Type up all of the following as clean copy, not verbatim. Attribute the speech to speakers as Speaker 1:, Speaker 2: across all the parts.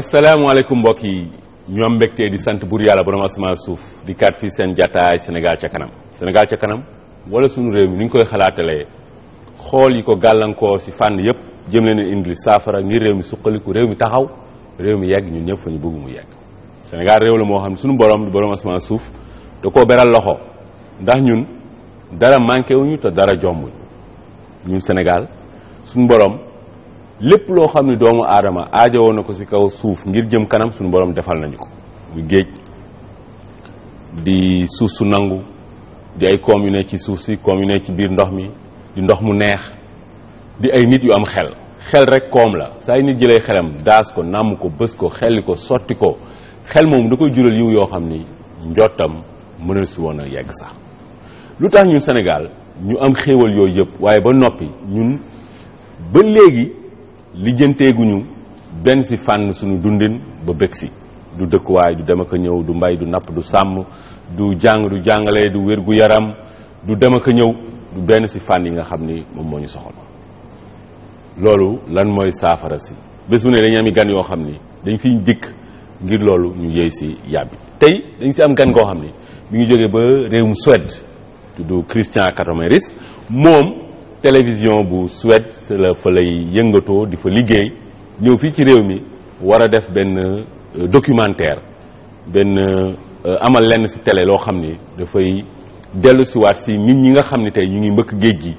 Speaker 1: asalaamaaleykum mbokk yi ñu am mbégte di sant buur yàlla borom asamaan suuf di kat fii seen jataay Sénégal ca kanam Sénégal ca kanam wala sunu réew mi ni ñu koy xalaatalee xool yi ko gàllankoor si fànn yëpp jëm leen a indil saafara ngir réew mi suqaliku réew mi taxaw réew mi yegg ñun ñëpp fa ñu bëgg mu yegg. Sénégal réew la moo xam ne sunu borom di borom asamaan suuf da koo beral loxo ndax ñun dara manqué wuñu te dara jombuñu ñun Sénégal sunu borom. lépp loo xam ne doomu aadama aajowoo na ko ci kaw suuf ngir jëm kanam suñu borom defal nañu ko muy géej di suuf su nangu di ay koom yu ne ci suuf si koom yu ne ci biir ndox mi di ndox mu neex di ay nit yu am xel rek koom la saa yu nit jëlee xelam daas ko nàmm ko bës ko xelli ko sotti ko xel moom da koy jural yiw yoo xam ni njottam mënal si woon a yegg sax lu tax ñun Sénégal ñu am xéewal yooyu yëpp waaye ba noppi ñun ba léegi lijjanteeguñu benn ci fànn suñu dundin ba bëgg si du dëkkuwaay du dem ak a ñëw du mbay du napp du sàmm du jàng du jàngale du wér gu yaram du dem ak a ñëw du benn ci fànn yi nga xam ni moom moo ñu soxal loolu lan mooy saafara si bés bu ne dañu am gan yoo xam ni dañ fiy dikk ngir loolu ñu yëy ci yàbbi tey dañ ci am gan koo xam ni mi ngi jógee ba réewum Suède tudd Christian Katomeris moom télévision bu Suède la fa lay yëngatoo di fa liggéey ñëw fii ci réew mi war a def benn documentaire benn amal lenn ci télé loo xam ni dafay dellu si waat si nit ñi nga xam ne tey ñu ngi mbëkk géej gi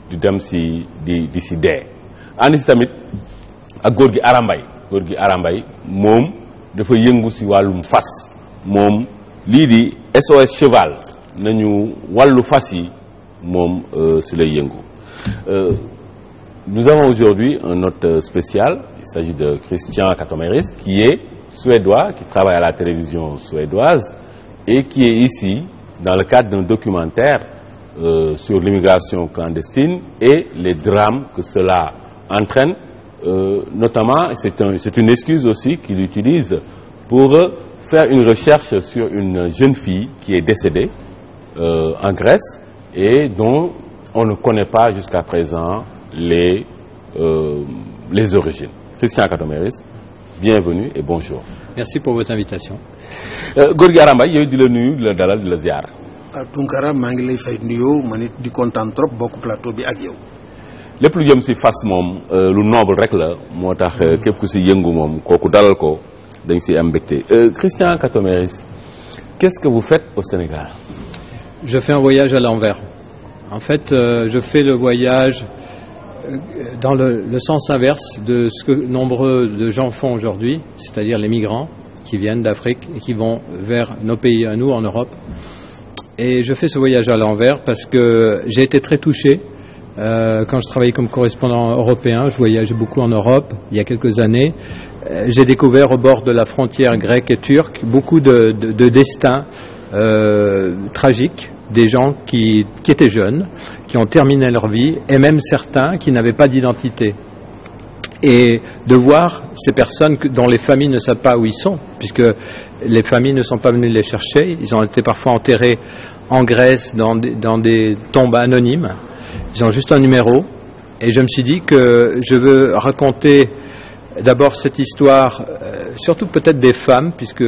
Speaker 1: di dem ci di ci dee ànd si tamit ak góor gi Arambay moom dafa yëngu ci wàllum fas moom lii di SOS cheval nañu wàllu fas yi moom ci lay yëngu. Nous avons aujourd'hui un hôte spécial. Il s'agit de Christian Katomeris, qui est suédois, qui travaille à la télévision suédoise et qui est ici dans le cadre d'un documentaire sur l'immigration clandestine et les drames que cela entraîne. Notamment, c'est une excuse aussi qu'il utilise pour faire une recherche sur une jeune fille qui est décédée en Grèce et dont on ne connaît pas jusqu'à présent les origines. Christian Katomeris, bienvenue et bonjour.
Speaker 2: Merci pour votre invitation.
Speaker 1: góor gi Arambay yooyu di la nuyu di la dalal di la ziar.
Speaker 3: Tunkara maa ngi lay fay nuyoo man it di kontaan trop bokk plateau bi ak yow.
Speaker 1: lépp lu jëm ci fas moom lu noble rek la moo tax képp ku ci yëngu moom kooku dalal ko dañ ci am mbégte. Christian Katomeris, qu'est-ce que vous faites au Sénégal?
Speaker 2: Je fais un voyage à l'envers. En fait, je fais le voyage dans le sens inverse de ce que nombreux de gens font aujourd'hui, c'est-à-dire les migrants qui viennent d'Afrique et qui vont vers nos pays à nous en Europe. Et je fais ce voyage à l'envers parce que j'ai été très touché quand je travaillais comme correspondant européen. Je voyageais beaucoup en Europe il y a quelques années. J'ai découvert au bord de la frontière grecque et turque beaucoup de destins tragiques, des gens qui étaient jeunes, qui ont terminé leur vie, et même certains qui n'avaient pas d'identité. Et de voir ces personnes dont les familles ne savent pas où ils sont, puisque les familles ne sont pas venues les chercher, ils ont été parfois enterrés en Grèce dans des tombes anonymes, ils ont juste un numéro, et je me suis dit que je veux raconter d'abord cette histoire, surtout peut-être des femmes, puisque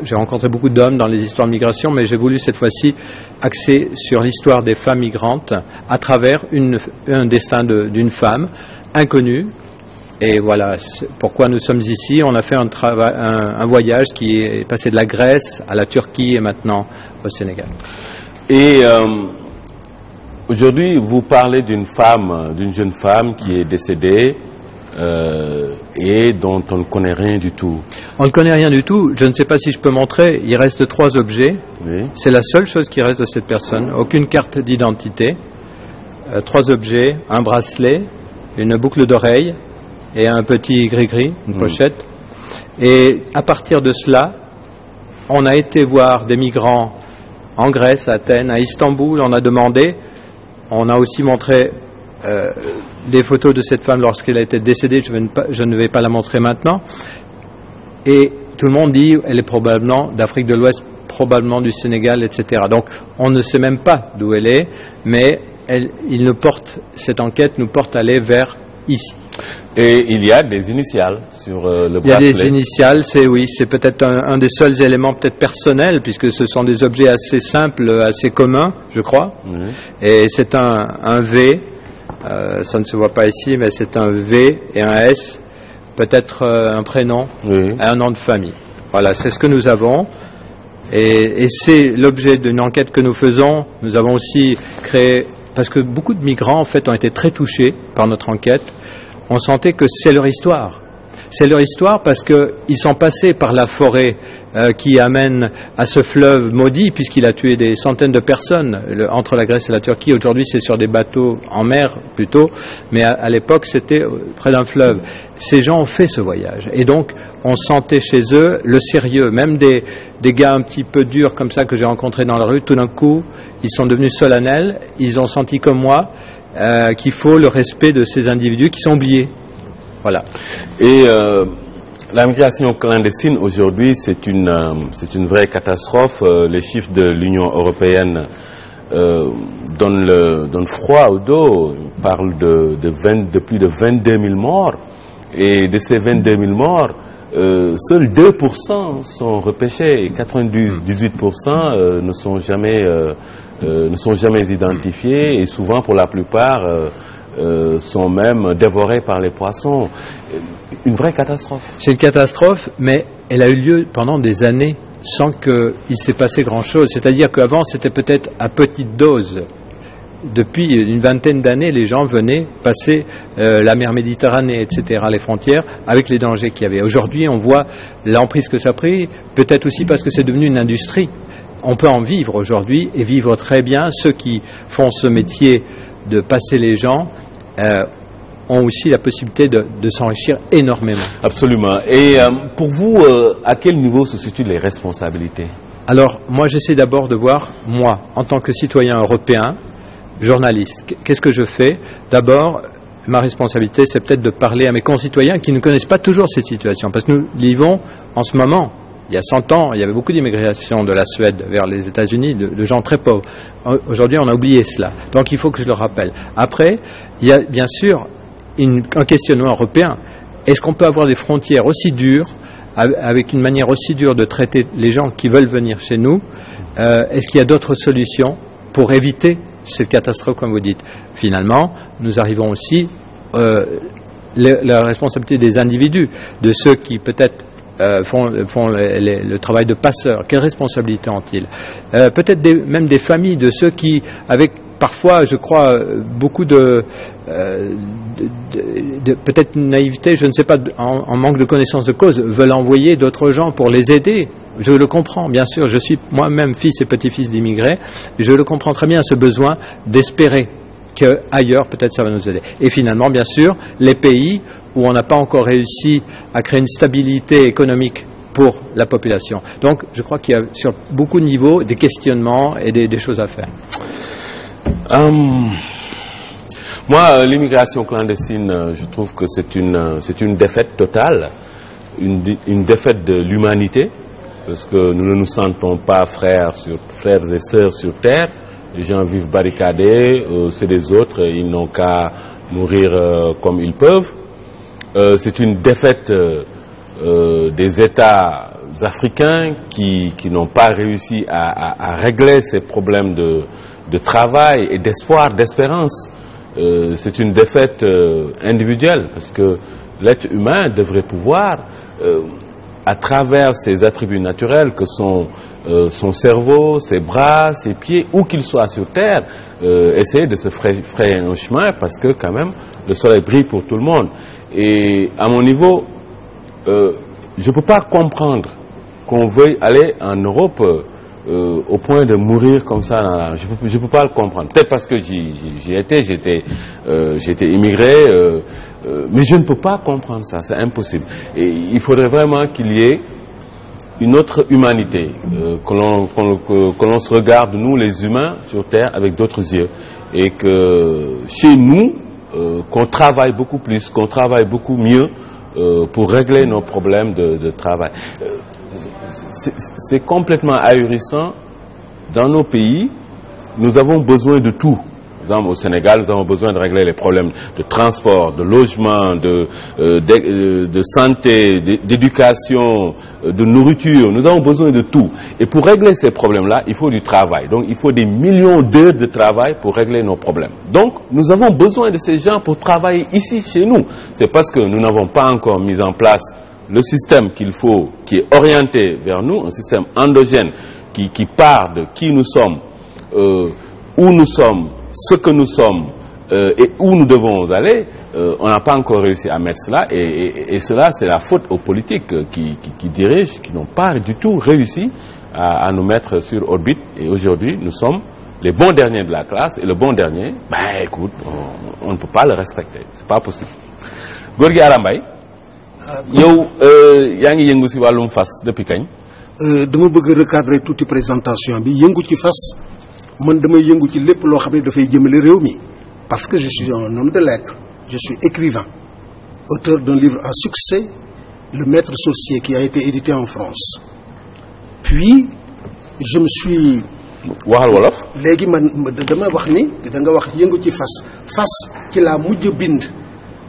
Speaker 2: j'ai rencontré beaucoup d'hommes dans les histoires de migration, mais j'ai voulu cette fois-ci axer sur l'histoire des femmes migrantes à travers un destin d'une femme inconnue. Et voilà pourquoi nous sommes ici. On a fait un voyage qui est passé de la Grèce à la Turquie et maintenant au Sénégal.
Speaker 1: Et aujourd'hui, vous parlez d'une jeune femme qui est décédée et dont on ne connaît rien du tout.
Speaker 2: On ne connaît rien du tout. Je ne sais pas si je peux montrer. Il reste 3 objets. Oui. C'est la seule chose qui reste de cette personne. Aucune carte d'identité. 3 objets, un bracelet, une boucle d'oreille et un petit gris-gris, une pochette. Et à partir de cela, on a été voir des migrants en Grèce, à Athènes, à Istanbul. On a demandé. On a aussi montré des photos de cette femme lorsqu'elle a été décédée. Je ne vais pas la montrer maintenant. Et tout le monde dit elle est probablement d'Afrique de l'Ouest, probablement du Sénégal, etc. Donc on ne sait même pas d'où elle est, mais cette enquête nous porte à aller vers ici.
Speaker 1: Et il y a des initiales sur le bracelet.
Speaker 2: Il y a des initiales, c'est peut-être un des seuls éléments peut-être personnels, puisque ce sont des objets assez simples, assez communs, je crois. Et c'est un V, ça ne se voit pas ici, mais c'est un V et un S, peut-être un prénom et un nom de famille. Voilà, c'est ce que nous avons. Et c'est l'objet d'une enquête que nous faisons. Nous avons aussi créé, parce que beaucoup de migrants en fait ont été très touchés par notre enquête. On sentait que c'est leur histoire. C'est leur histoire parce qu'ils sont passés par la forêt qui amène à ce fleuve maudit, puisqu'il a tué des centaines de personnes entre la Grèce et la Turquie. Aujourd'hui, c'est sur des bateaux en mer plutôt, mais à l'époque, c'était près d'un fleuve. Ces gens ont fait ce voyage. Et donc, on sentait chez eux le sérieux. Même des gars un petit peu durs comme ça que j'ai rencontrés dans la rue, tout d'un coup, ils sont devenus solennels. Ils ont senti comme moi qu'il faut le respect de ces individus qui sont oubliés. Voilà. Et
Speaker 1: la migration clandestine aujourd'hui, c'est une vraie catastrophe. Les chiffres de l'Union européenne donnent froid au dos. On parle de plus de 22 000 morts. Et de ces 22 000 morts, seuls 2% sont repêchés et 98% ne sont jamais identifiés, et souvent, pour la plupart, sont même dévorés par les poissons. Une vraie catastrophe.
Speaker 2: C'est une catastrophe, mais elle a eu lieu pendant des années sans qu'il s'est passé grand-chose. C'est-à-dire qu'avant, c'était peut-être à petite dose. Depuis une vingtaine d'années, les gens venaient passer la mer Méditerranée, etc., les frontières, avec les dangers qu'il y avait. Aujourd'hui, on voit l'emprise que ça a pris, peut-être aussi parce que c'est devenu une industrie. On peut en vivre aujourd'hui, et vivre très bien. Ceux qui font ce métier de passer les gens ont aussi la possibilité de s'enrichir énormément.
Speaker 1: Absolument. Et pour vous, à quel niveau se situent les responsabilités?
Speaker 2: Alors, moi, j'essaie d'abord de voir, moi, en tant que citoyen européen, journaliste, qu'est-ce que je fais? D'abord, ma responsabilité, c'est peut-être de parler à mes concitoyens qui ne connaissent pas toujours cette situation, parce que nous vivons en ce moment. Il y a 100 ans, il y avait beaucoup d'immigration de la Suède vers les États-Unis, de gens très pauvres. Aujourd'hui, on a oublié cela. Donc, il faut que je le rappelle. Après, il y a bien sûr un questionnement européen. Est-ce qu'on peut avoir des frontières aussi dures, avec une manière aussi dure de traiter les gens qui veulent venir chez nous? Est-ce qu'il y a d'autres solutions pour éviter cette catastrophe, comme vous dites? Finalement, nous arrivons aussi la responsabilité des individus, de ceux qui peut-être font le travail de passeurs. Quelle responsabilité ont-ils? Peut-être même des familles, de ceux qui, avec parfois, je crois, beaucoup de peut-être une naïveté, je ne sais pas, en manque de connaissance de cause, veulent envoyer d'autres gens pour les aider. Je le comprends, bien sûr. Je suis moi-même fils et petit-fils d'immigrés. Je le comprends très bien, ce besoin d'espérer qu'ailleurs, peut-être ça va nous aider. Et finalement, bien sûr, les pays où on n'a pas encore réussi à créer une stabilité économique pour la population. Donc, je crois qu'il y a sur beaucoup de niveaux des questionnements et des choses à faire.
Speaker 1: Moi, l'immigration clandestine, je trouve que c'est une défaite totale, une défaite de l'humanité, parce que nous ne nous sentons pas frères et sœurs sur terre. Les gens vivent barricadés, c'est des autres, ils n'ont qu'à mourir comme ils peuvent. C'est une défaite des États africains qui n'ont pas réussi à régler ces problèmes de travail et d'espoir, d'espérance. C'est une défaite individuelle, parce que l'être humain devrait pouvoir, à travers ses attributs naturels que sont son cerveau, ses bras, ses pieds, où qu'il soit sur terre, essayer de se frayer un chemin, parce que quand même le soleil brille pour tout le monde. Et à mon niveau, je ne peux pas comprendre qu'on veuille aller en Europe au point de mourir comme ça. Je peux pas le comprendre. Peut-être parce que j'y étais, j'étais immigré, mais je ne peux pas comprendre ça. C'est impossible. Et il faudrait vraiment qu'il y ait une autre humanité, que l'on se regarde, nous les humains sur Terre, avec d'autres yeux, et que chez nous, qu'on travaille beaucoup plus, qu'on travaille beaucoup mieux pour régler nos problèmes de travail. C'est complètement ahurissant. Dans nos pays, nous avons besoin de tout. Par exemple, au Sénégal, nous avons besoin de régler les problèmes de transport, de logement, de santé, d'éducation, de nourriture. Nous avons besoin de tout. Et pour régler ces problèmes-là, il faut du travail. Donc, il faut des millions d'heures de travail pour régler nos problèmes. Donc, nous avons besoin de ces gens pour travailler ici, chez nous. C'est parce que nous n'avons pas encore mis en place le système qu'il faut, qui est orienté vers nous, un système endogène qui part de qui nous sommes, où nous sommes, ce que nous sommes et où nous devons aller. On n'a pas encore réussi à mettre cela et cela, c'est la faute aux politiques qui dirigent, qui n'ont pas du tout réussi à nous mettre sur orbite. Et aujourd'hui, nous sommes les bons derniers de la classe et le bon dernier, écoute, on ne peut pas le respecter. C'est pas possible. Gorgui Arambay, yow yaa ngi yëngu ci wàllum fas depuis kañ.
Speaker 3: dama bëgg recadrer tuuti présentation bi yëngu ci fas man damay yëngu ci lépp loo xam ne dafay jëmale réew mi parce que je suis un homme de lettres, je suis écrivain, auteur d'un livre à succès, Le Maître Sorcier, qui a été édité en France. Puis je me suis
Speaker 1: waxal wolof.
Speaker 3: léegi man dama wax ni da nga wax yëngu ci fas ci laa mujj bind.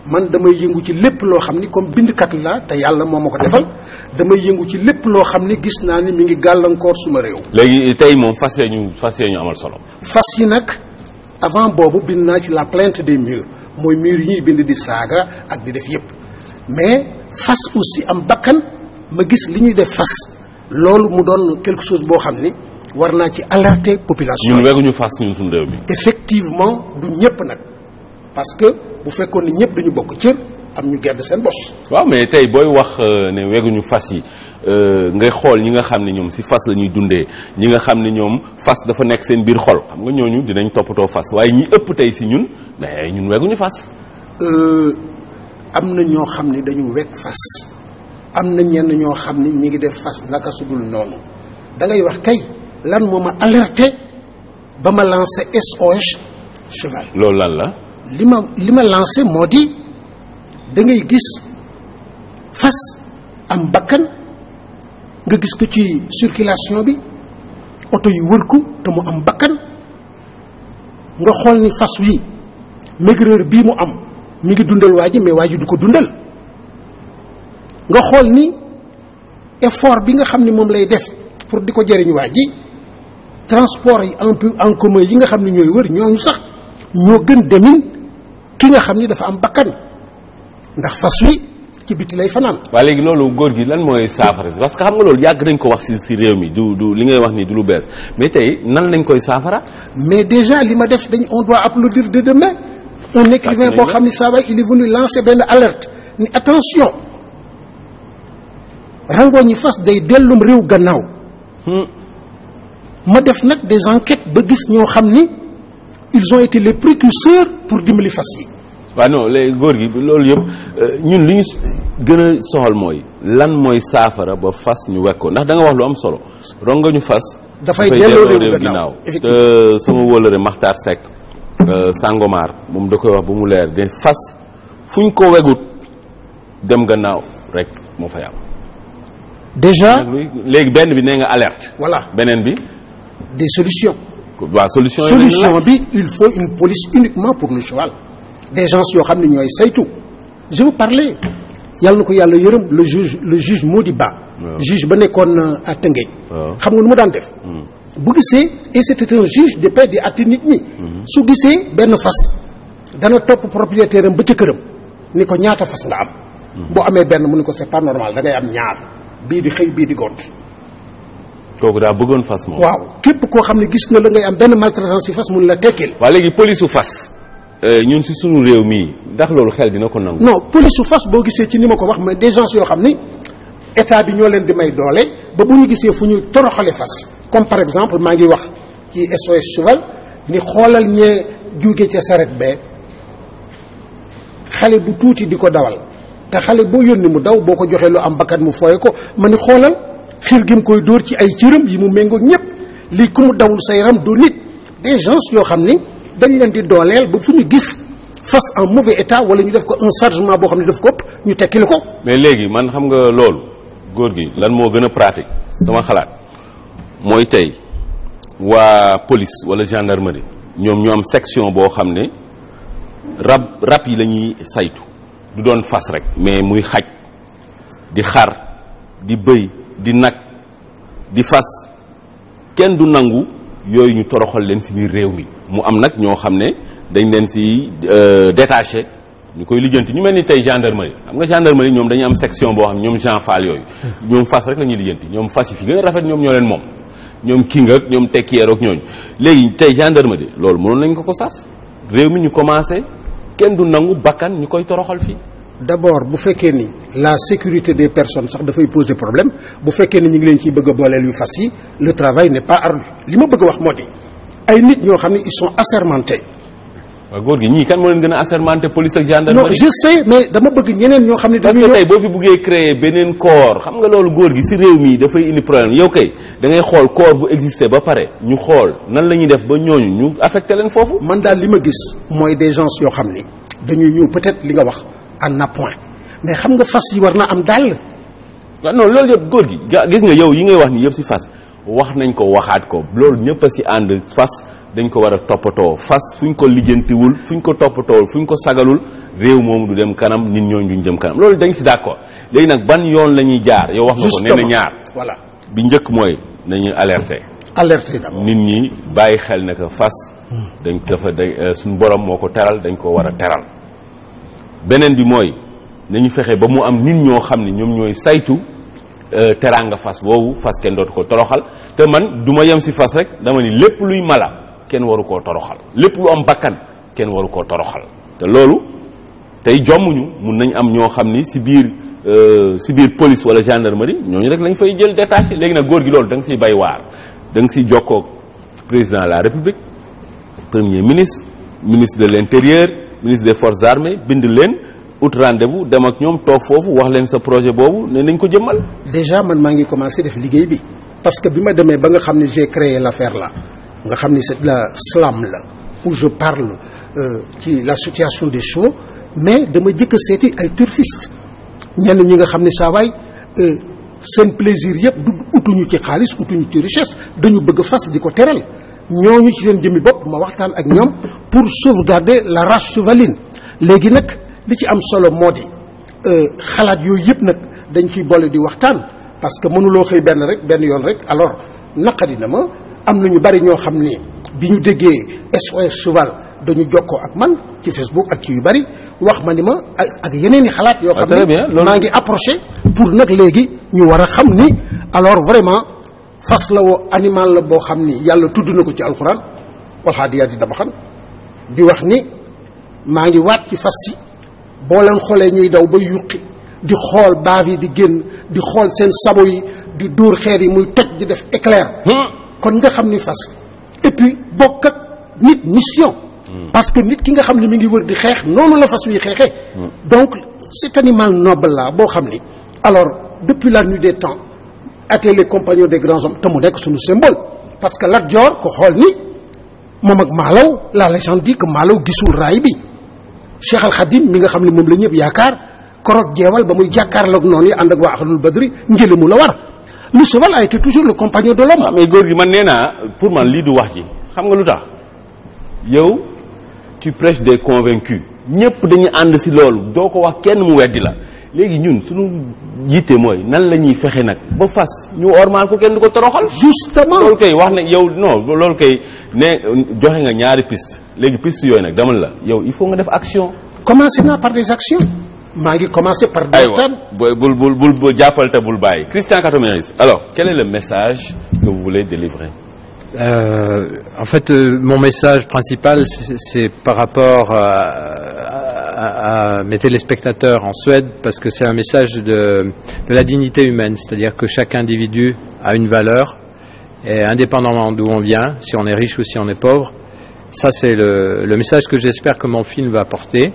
Speaker 3: man damay yëngu ci lépp loo xam ni comme bindkat la te yàlla moo ma ko defal damay yëngu ci lépp loo xam ni gis naa ni mi ngi gàllankoor suma réew.
Speaker 1: léegi tey moom fas yee ñu amal solo.
Speaker 3: fas yi nag avant boobu bind naa ci la plainte des murs mooy murs yi ñuy bind di saaga ak di def yépp mais fas aussi am bakkan ma gis li ñuy def fas loolu mu doon quelque chose boo xam ni war naa ci alerter population.
Speaker 1: ñun weguñu fas ñun suñu réew mi.
Speaker 3: effectivement du ñëpp nag parce que bu fekkoon ni ñëpp dañu bokk cër am ñu gedd seen bos.
Speaker 1: waaw mais tey booy wax ne weguñu fas yi ngay xool ñi nga xam ne ñoom ci fas la ñuy dundee ñi nga xam ne ñoom fas dafa nekk seen biir xol xam nga ñooñu dinañ toppatoo fas waaye ñi ëpp tey ci ñun mais ñun weguñu fas.
Speaker 3: am na ñoo xam ne dañu weg fas am na ñenn ñoo xam ni ñi ngi def fas naka su dul noonu da ngay wax kay lan moo ma alerté ba ma lancé SOS cheval.
Speaker 1: loolu lan la.
Speaker 3: li ma lancé moo di da ngay gis fas am bakkan nga gis ko ci circulation bi oto yu wër ko te mu am bakkan nga xool ni fas wi maigreur bii mu am mi ngi dundal waa ji mais waa ji du ko dundal nga xool ni effort bi nga xam ni moom lay def pour di ko jëriñ waa ji transport yi en commun yi nga xam ne ñooy wër ñooñu sax ñoo gën demin ki nga xam ni dafa am bakkan ndax fas wi ci biti lay fanaan.
Speaker 1: waaye léegi loolu góor gi lan mooy saafara si parce que xam nga loolu yàgg nañ ko wax ci réew mi du li ngay wax ni du lu bees mais tey nan lañ koy saafara.
Speaker 3: mais déjà li ma def on doit applaudir de demain. un écrivain boo xam ni saa waay il est venu lancer benn alerte ni attention rangoo ñi fas day dellum réew gannaaw. ma def nag des enquêtes ba gis ñoo xam ni ils ont été les précurseurs pour dimbali fas yi.
Speaker 1: waaw non léegi góor gi loolu yëpp ñun li ñu gën a soxal mooy lan mooy saafara ba fas ñu wekk ko ndax da nga wax lu am solo rongo ñu fas.
Speaker 3: dafay delloo réew gannaaw
Speaker 1: te sama wóolare Makhtar Seck Sangomar moom da koy wax ba mu leer de fas fu ñu ko wegut dem gannaaw rek moo fa yàlla.
Speaker 3: déjà
Speaker 1: léegi benn bi nee nga alerte.
Speaker 3: voilà
Speaker 1: beneen bi.
Speaker 3: des solutions.
Speaker 1: waaw
Speaker 3: solution bi il faut une police uniquement pour le cheval. des gens yoo xam ne ñooy saytu. je veux parler yàlla na ko yàlla yërëm le juge Modiba. juge ba nekkoon à Tëngéej. xam nga nu mu daan def. bu gisee et c'était un juge de paix di atti nit ñi. su gisee benn fas dana topp propriétaire am ba ca këram ni ko ñaata fas nga am. boo amee benn mu ni ko c'est pas normal da ngay am ñaar bii di xëy bii di gont.
Speaker 1: kooku daa bëggoon fas moom.
Speaker 3: waaw képp koo xam ne gis nga la ngay am benn maltraitance ci fas mun la tekkil.
Speaker 1: waaw léegi police su fas ñun si sunu réew mii ndax loolu xel dina ko nangu.
Speaker 3: non police su fas boo gisee ci ni ma ko wax mais des gens yoo xam ni état bi ñoo leen di may doole ba bu ñu gisee fu ñu toroxale fas comme par exemple maa ngi wax ci SOS cheval ni xoolal ñee jóge ca saret bee xale bu tuuti di ko dawal te xale boo yónni mu daw boo ko joxee lu am bakkat mu fooye ko ma ni xoolal xiir gi mu koy dóor ci ay cëram yi mu méngoog ñëpp lii ku mu dawul sa yaram du nit des gens yoo xam ni dañ leen di dooleel ba fu ñu gis fas en mauvais état wala ñu def ko un chargement boo xam ne daf ko ëpp ñu tekkil ko.
Speaker 1: mais léegi man xam nga loolu góor gi lan moo gën a pratique sama xalaat mooy tey waa police wala gendarmerie ñoom ñu am section boo xam ne rab yi la ñuy saytu du doon fas rek mais muy xaj di xar di bëy di nag di fas kenn du nangu yooyu ñu toroxal leen ci biir réew mi mu am nag ñoo xam ne dañ leen ci détaché ñu koy lijjanti ñu mel ni tey gendarmerie xam nga gendarmerie ñoom dañu am section boo xam ne ñoom Jean Fall yooyu ñoom fas rek la ñuy lijjanti ñoom fas yi fi gën a rafet ñoom ñoo leen moom ñoom king ak ñoom tekkiyeer ak ñooñu léegi tey gendarmerie loolu mënoon nañ ko sas réew mi ñu commencé kenn du nangu bakkan ñu koy toroxal fii.
Speaker 3: d'abord bu fekkee ni la sécurité des personnes sax dafay poser problème bu fekkee ni ñu ngi leen ciy bëgg a booleel yu fas yi le travail n'est pas ardu li ma bëgg a wax moo di ay nit ñoo xam ne ils sont assermentés.
Speaker 1: waaw góor gi ñii kan moo leen gën a assermenté police ak gendarmerie.
Speaker 3: non je sais mais dama bëgg ñeneen ñoo xam ne.
Speaker 1: parce que tey boo fi buggee créer beneen corps xam nga loolu góor gi ci réew mi dafay indi problème yow kay da ngay xool corps bu existé ba pare ñu xool nan la ñuy def ba ñooñu ñu affecté leen foofu.
Speaker 3: man daal li ma gis mooy des gens yoo xam ni dañuy ñëw peut-être li nga wax en appoint mais xam nga fas yi war na am daal.
Speaker 1: waaw non loolu yëpp góor gi gis nga yow yi ngay wax ni yëpp ci fas wax nañ ko waxaat ko loolu ñëpp a ci ànd fas. dañ ko war a toppatoo fas fuñ ko lijjantiwul fuñ ko toppatoowul fuñ ko sagalul réew moomu du dem kanam nit ñooñu duñ jëm kanam loolu dañ ci d'accord léegi nag ban yoon la ñuy jaar yow wax nga ko nee na ñaar
Speaker 3: voilà
Speaker 1: bi njëkk mooy nañu alerter
Speaker 3: d'abord
Speaker 1: nit ñi bàyyi xel ne que fas dañ dafa suñu borom moo ko teral dañ ko war a teral beneen bi mooy nañu fexe ba mu am nit ñoo xam ne ñoom ñooy saytu teraanga fas boobu fas kenn dootu ko toroxal te man du ma yem ci fas rek dama ni lépp luy mala kenn waru koo toroxal lépp lu am bakkan kenn waru koo toroxal te loolu tey jommuñu mun nañ am ñoo xam ni ci biir police wala gendarmerie ñooñu rek lañ fay jël détaché léegi nag góor gi loolu da nga ciy bay waar da nga ciy jokkoo président de la république premier ministre ministre de l'intérieur ministre des forces armées bind leen ut rendez-vous dem ak ñoom toog foofu wax leen sa projet boobu ne nañ ko jëmmal.
Speaker 3: déjà man maa ngi commencé def liggéey bi parce que bi ma demee ba nga xam ne j'ai créé l'affaire là nga xam ni c'est la slam la où je parle ci la situation des chevaux mais dama jëkk a seeti ay turfistes ñenn ñi nga xam ne saa waay seen plaisir yëpp du utuñu ci xaalis utuñu ci richesse dañu bëgg fas di ko teral ñooñu ci seen jëmmi bopp ma waxtaan ak ñoom pour sauvegarder la race chevaline léegi nag li ci am solo moo di xalaat yooyu yëpp nag dañ ciy boole di waxtaan parce que mënuloo xëy benn yoon rek alors naqari na ma am na ñu bari ñoo xam ni bi ñu déggee SOS cheval dañu jokkoo ak man ci Facebook ak ci yu bari wax ma ni ma ak yeneen i xalaat yoo xam ne maa ngi approché pour nag léegi ñu war a xam ni alors vraiment fas la woo animal la boo xam ni yàlla tudd na ko ci alxuraan wal haadiyaati dabaxan di wax ni maa ngi waat ci fas yi boo leen xoolee ñuy daw ba yuqi di xool baaf yi di génn di xool seen sabo yi di dóor xeer yi muy toj di def éclair kon nga xam ni fas et puis bokk ak nit mission parce que nit ki nga xam ne mi ngi wër di xeex noonu la fas wi xeexee donc cet animal noble là boo xam ni alors depuis la nuit des temps ak les compagnons des grands hommes te mu nekk suñu symbole parce que Lat Joor ko xool ni moom ak Maalaw la légende dit que Maalaw gisul raay bi Cheikh Al Khadim mi nga xam ne moom la ñëpp yaakaar korog jeewal ba muy jàkkaarloog noonu yi ànd ak waa Ahlul Badri njële mu la war le cheval a été toujours le compagnon de l'homme.
Speaker 1: mais góor gi man nee naa pour man lii du wax ji xam nga lu tax yow tu prêches des convaincus ñëpp dañuy ànd ci loolu doo ko wax kenn mu weddi la léegi ñun suñu yitte mooy nan la ñuy fexe nag ba fas ñu ormal ko kenn du ko toroxal.
Speaker 3: justement
Speaker 1: loolu kay wax na yow non loolu kay ne joxe nga ñaari piste léegi piste yooyu nag demal la yow il faut nga def action.
Speaker 3: commencé naa par des actions. maa ngi commencé par.
Speaker 1: aywa bul jàppal te bul bàyyi. Christian Katomeris, alors quel est le message que vous voulez délivrer?
Speaker 2: En fait, mon message principal, c'est par rapport à mes téléspectateurs en Suède, parce que c'est un message de la dignité humaine, c'est-à-dire que chaque individu a une valeur, et indépendamment d'où on vient, si on est riche ou si on est pauvre. Ça, c'est le message que j'espère que mon film va porter.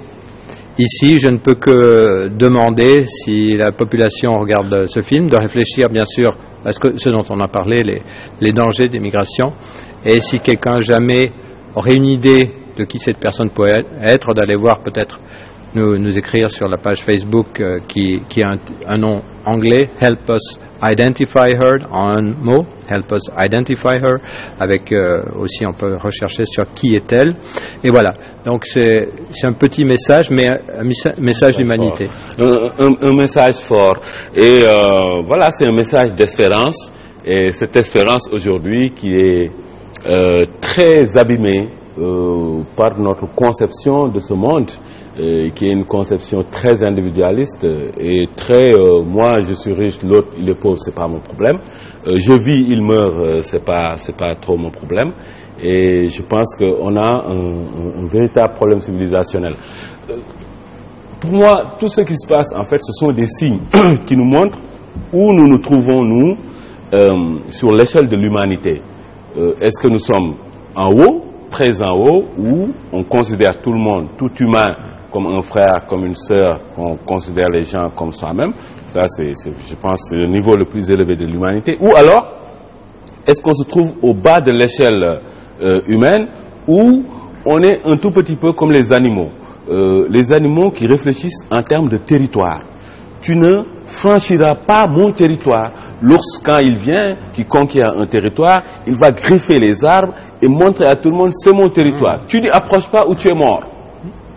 Speaker 2: Ici, je ne peux que demander, si la population regarde ce film, de réfléchir bien sûr à ce dont on a parlé, les dangers des migrations, et si quelqu'un jamais aurait une idée de qui cette personne pourrait être, d'aller voir peut-être nous écrire sur la page Facebook qui a un nom anglais, Help Us identify her en un mot, help us identify her, avec aussi on peut rechercher sur qui est-elle, et voilà. Donc c'est un petit message, mais un message d'humanité.
Speaker 1: Un message fort, et voilà, c'est un message d'espérance, et cette espérance aujourd'hui qui est très abîmée par notre conception de ce monde, qui est une conception très individualiste et très moi je suis riche, l'autre il est pauvre, c'est pas mon problème, je vis, il meurt, c'est pas trop mon problème, et je pense qu'on a un véritable problème civilisationnel. Pour moi, tout ce qui se passe en fait, ce sont des signes qui nous montrent où nous nous trouvons nous sur l'échelle de l'humanité. Est-ce que nous sommes en haut, très en haut, où on considère tout le monde, tout humain, comme un frère, comme une sœur, on considère les gens comme soi-même. Ça, je pense, c'est le niveau le plus élevé de l'humanité. Ou alors, est-ce qu'on se trouve au bas de l'échelle humaine, où on est un tout petit peu comme les animaux qui réfléchissent en termes de territoire. Tu ne franchiras pas mon territoire. L'ours, quand il vient, qui conquiert un territoire, il va griffer les arbres et montrer à tout le monde, c'est mon territoire. Tu n'y approches pas ou tu es mort.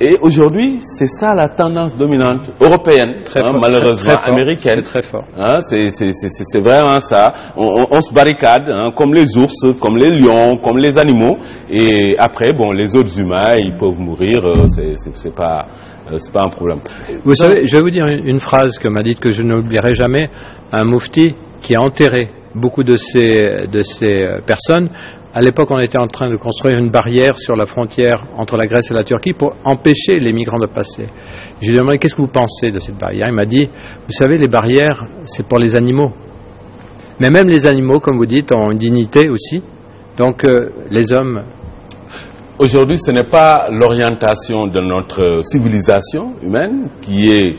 Speaker 1: Et aujourd'hui, c'est ça la tendance dominante européenne, malheureusement très américaine.
Speaker 2: Très fort.
Speaker 1: C'est vraiment ça. On se barricade, comme les ours, comme les lions, comme les animaux. Et après, bon, les autres humains, ils peuvent mourir. C'est pas un problème.
Speaker 2: Vous savez, je vais vous dire une phrase que m'a dite que je n'oublierai jamais. Un moufti qui a enterré beaucoup de ces personnes. À l'époque, on était en train de construire une barrière sur la frontière entre la Grèce et la Turquie pour empêcher les migrants de passer. Je lui ai demandé, qu'est-ce que vous pensez de cette barrière? Il m'a dit, vous savez, les barrières, c'est pour les animaux. Mais même les animaux, comme vous dites, ont une dignité aussi. Donc, les hommes...
Speaker 1: Aujourd'hui, ce n'est pas l'orientation de notre civilisation humaine qui est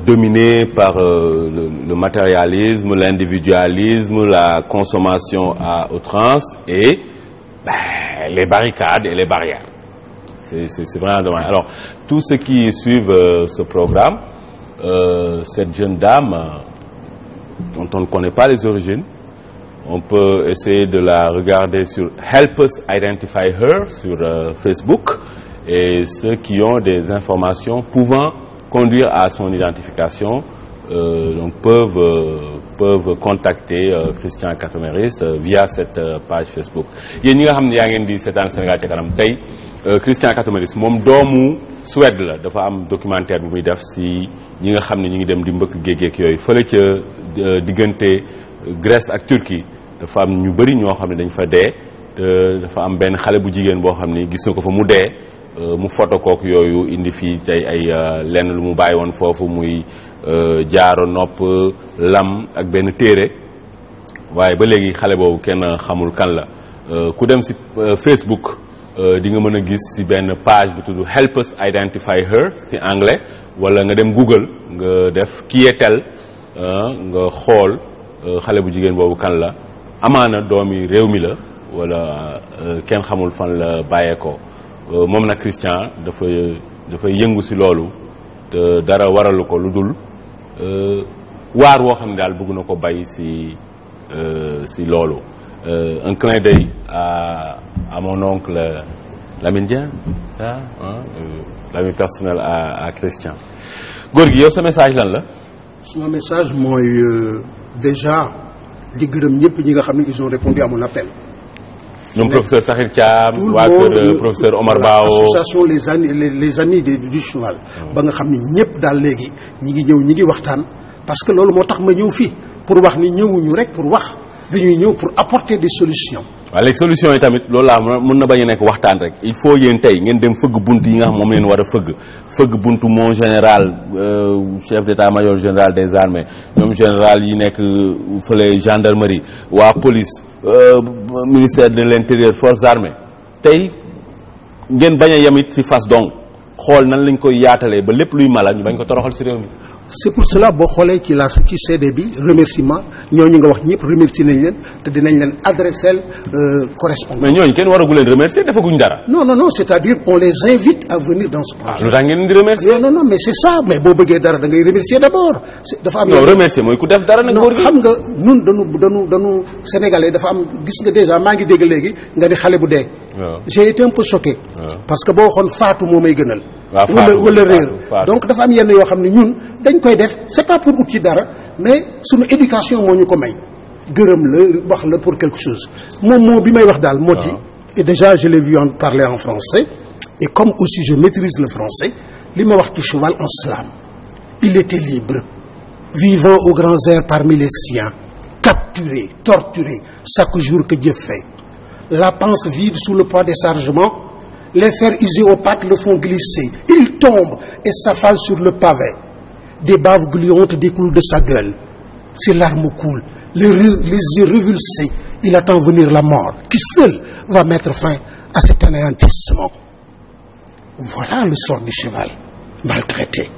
Speaker 1: dominée par le matérialisme, l'individualisme, la consommation à outrance et les barricades et les barrières. C'est vraiment dommage. Alors, tous ceux qui suivent ce programme, cette jeune dame dont on ne connaît pas les origines, on peut essayer de la regarder sur Help Us Identify Her sur Facebook, et ceux qui ont des informations pouvant conduire à son identification donc peuvent contacter Christian Katomeris via cette page Facebook. Yéen ñi nga xam ne yaa ngeen di seetaan Sénégal ca kanam tey Christian Katomeris moom doomu Suède la, dafa am documentaire bu muy def si ñi nga xam ne ñi ngi dem di mbëkk géej yooyu fële ca diggante Grèce ak Turquie. Dafa am ñu bëri ñoo xam ne dañ fa dee, dafa am benn xale bu jigéen boo xam ne gis na ko fa mu dee, mu foto kook yooyu indi fii tey ay lenn lu mu bàyyi woon foofu muy jaaro nopp, lam ak benn téere, waaye ba léegi xale boobu kenn xamul kan la. Ku dem si Facebook di nga mën a gis si benn page bu tudd Help Us Identify Her si anglais, wala nga dem Google nga def qui est-elle nga xool xale bu jigéen boobu kan la. Amaana doomi réew mi la wala kenn xamul fan la bàyyeekoo. Moom nag Christian dafay yëngu si loolu te dara waralu ko lu dul waar woo xam ne daal bëgg na ko bay si loolu. Un clin d'œil à mon oncle Lamine Dieng, ça, l'ami personnel à Christian. Góor gi yow sa message lan la?
Speaker 3: Suma message mooy déjà di gërëm ñëpp ñi nga xam ne ils ont répondu à mon appel.
Speaker 1: ñoom professeur Sakhir Thiam, waa kër professeur Omar Bao,
Speaker 3: association les amis du cheval. ba nga xam ne ñëpp daal léegi ñi ngi ñëw ñi ngi waxtaan, parce que loolu moo tax ma ñëw fii pour wax ni ñëwuñu rek pour wax, dañuy ñëw pour apporter des solutions.
Speaker 1: waaw léegi solution yi tamit loolu laa mën na bañ a nekk waxtaan rek, il faut yéen tey ngeen dem fëgg bunt yi nga xam moom leen war a fëgg buntu mon général chef d'état-major général des armées, ñoom général yi nekk fële gendarmerie, waa police, ministère de l'intérieur, forces armées. Tey ngeen bañ a yemit ci fas donc xool nan lañ koy yaatalee ba lépp luy mala ñu bañ ko toroxal ci réew mi.
Speaker 3: c'est pour cela boo xoolee ci la ci CD bi remerciement ñooñu nga wax ñëpp remercier nañ leen te dinañ leen adresser correspondant.
Speaker 1: mais ñooñu kenn waragu leen remercier defaguñ dara.
Speaker 3: non c'est-à-dire on les invite à venir dans ce projet.
Speaker 1: lu tax ngeen di remercier.
Speaker 3: non mais c'est ça mais boo bëggee dara da ngay remercier d'abord. dafa am
Speaker 1: non remercier mooy ku def dara nag.
Speaker 3: non xam nga ñun dañu sénégalais dafa am gis nga déjà maa ngi dégg léegi nga ni xale bu dee.
Speaker 1: waaw
Speaker 3: j'ai été un peu choqué. parce que boo waxoon faatu moo may gënal.
Speaker 1: wala
Speaker 3: réer donc dafa am yenn yoo xam ne ñun dañ koy def c'est pas pour ut ci dara mais suñu éducation moo ñu ko may gërëm la wax la pour quelque chose moom bi may wax daal moo ci et déjà je l'ai vu en parler en français et comme aussi je maîtrise le français li ma wax ci cheval en slam il était libre vivant aux grands airs parmi les siens capturé torturé chaque jour que Dieu fait la panse vide sous le poids des chargements. Les fers usés aux pattes le font glisser. Il tombe et s'affale sur le pavé. Des baves gluantes découlent de sa gueule. Ses larmes coulent. Les yeux révulsés. Il attend venir la mort, qui seul va mettre fin à cet anéantissement. Voilà le sort du cheval, maltraité.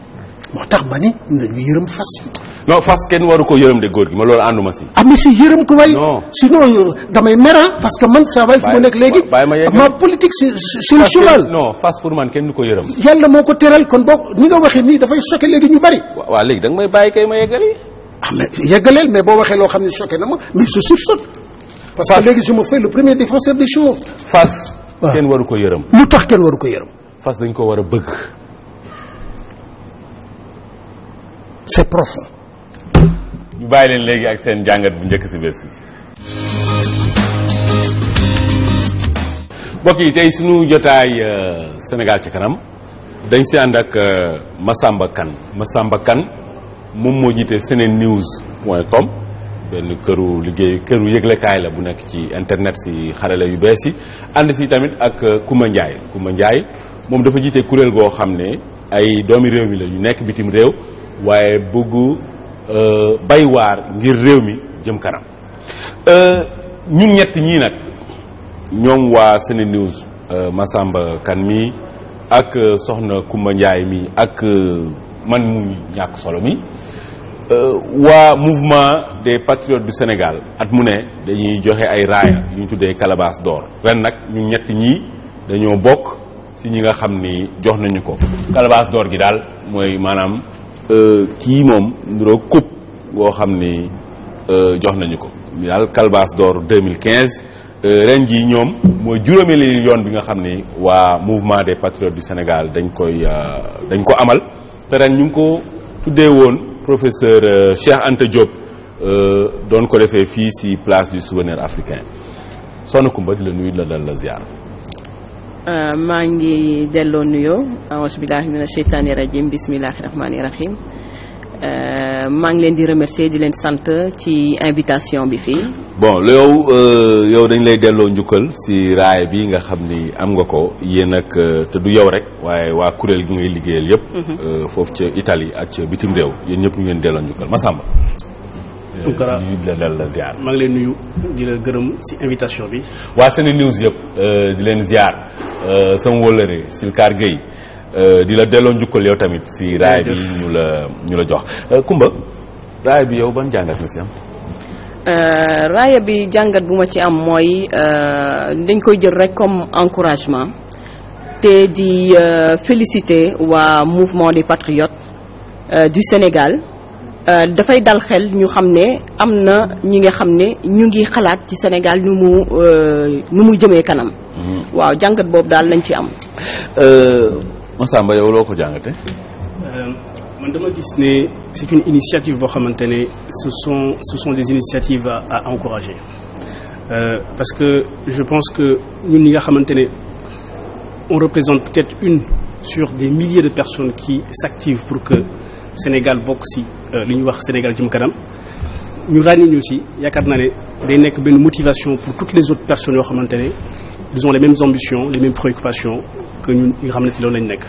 Speaker 3: moo tax ma ni nañu yërëm fas yi.
Speaker 1: non fas kenn waru ko yërëm de góor gi ma loolu ànduma si.
Speaker 3: ah mais si yërëm ko way.
Speaker 1: non
Speaker 3: sinon damay mer parce que man saa waay fu ma nekk léegi. ma politique c'est le cheval.
Speaker 1: non fas pour man kenn du ko yërëm.
Speaker 3: yàlla moo ko teral kon boo ni nga waxee nii dafay choqué léegi ñu bari.
Speaker 1: waaw léegi da nga may bàyyi kay ma yeggali.
Speaker 3: ah mais yeggaleel mais boo waxee loo xam ne choqué na ma mais je sursaute. parce que léegi je me fais le premier défenseur des chevaux.
Speaker 1: fas kenn waru ko yërëm.
Speaker 3: lu tax kenn waru ko yërëm.
Speaker 1: fas dañ ko war a bëgg.
Speaker 3: c'est profond.
Speaker 1: ñu bàyyi leen léegi ak seen jàngat bu njëkk si bés bi. mbokk yi tey suñu jotaay Sénégal ci kanam dañ si ànd ak Massamba Kane moom moo jiite senenews.com benn këru yëglekaay la bu nekk ci internet si xarala yu bees yi ànd si tamit ak Koumba Ndiaye moom dafa jiite kuréel goo xam ne ay doomi réew mi la yu nekk bitim réew waaye bëggu bay waar ngir réew mi jëm kanam ñun ñett ñii nag ñoom waa SeneNews Massamba Kane mi ak soxna Koumba Ndiaye mi ak man mu ñàkk solo mi waa mouvement des patriotes du Sénégal at mu ne dañuy joxe ay raaya yu ñu tuddee calebasse d'or ren nag ñun ñett ñii dañoo bokk ci ñi nga xam ni jox nañu ko calebasse d'or gi daal mooy maanaam kii moom niroo coupe boo xam ni jox nañu ko ñu daal calebasse d'or 2015 ren jii ñoom mooy juróomeeli yoon bi nga xam ni waa mouvement des patriotes du Sénégal dañ ko amal te ren ñu ngi ko tuddee woon professeur Cheikh Anta Diop doon ko defee fii ci place du souvenir africain soxna Koumba di la nuyu la dal la ziar.
Speaker 4: maa ngi delloo nuyoo auzu billahi mina sheytaani rajim bismillahi rahmaani rahim maa ngi leen di remercier di leen sant ci invitation bi fii.
Speaker 1: bon yow dañ lay delloo njukkal ci raaya bi nga xam ni am nga ko yéen ak te du yow rek waaye waa kuréel gi ngay liggéeyal yëpp. foofu ca Italie ak ca bitim réew yéen ñëpp ñu ngeen delloo njukkal Massamba.
Speaker 5: Tunkara
Speaker 1: la dal la ziar.
Speaker 5: maa ngi leen nuyu di la gërëm ci invitation bi.
Speaker 1: waa SeneNews yëpp di leen ziar sama wóllëre Silkar Gueye di la delloo njukkal yow tamit ci raaya bi ñu la jox Koumba raaya bi yow ban jàngat nga ci am.
Speaker 4: raaya bi jàngat bu ma ci am mooy dañ koy jël rek comme encouragement te di féliciter waa mouvement des patriotes du Sénégal. dafay dal xel ñu xam ne am na ñi nga xam ne ñu ngi xalaat ci Sénégal nu mu jëmee kanam. waaw jàngat boobu daal lañ ci am.
Speaker 1: Massamba yow loo ko jàngate.
Speaker 5: man dama gis ne c'est une initiative boo xamante ne ce sont des initiatives à encourager parce que je pense que ñun ñi nga xamante ne on représente peut-être une sur des milliers de personnes qui s'activent pour que Sénégal bokk ci li ñuy wax Sénégal jëm kanam ñu ràññee ñu ci yaakaar naa ne day nekk benn motivation pour toutes les autres personnes yoo xamante ne ils ont les mêmes ambitions les mêmes préoccupations que ñun ñi nga xam ne ci loolu lañ nekk.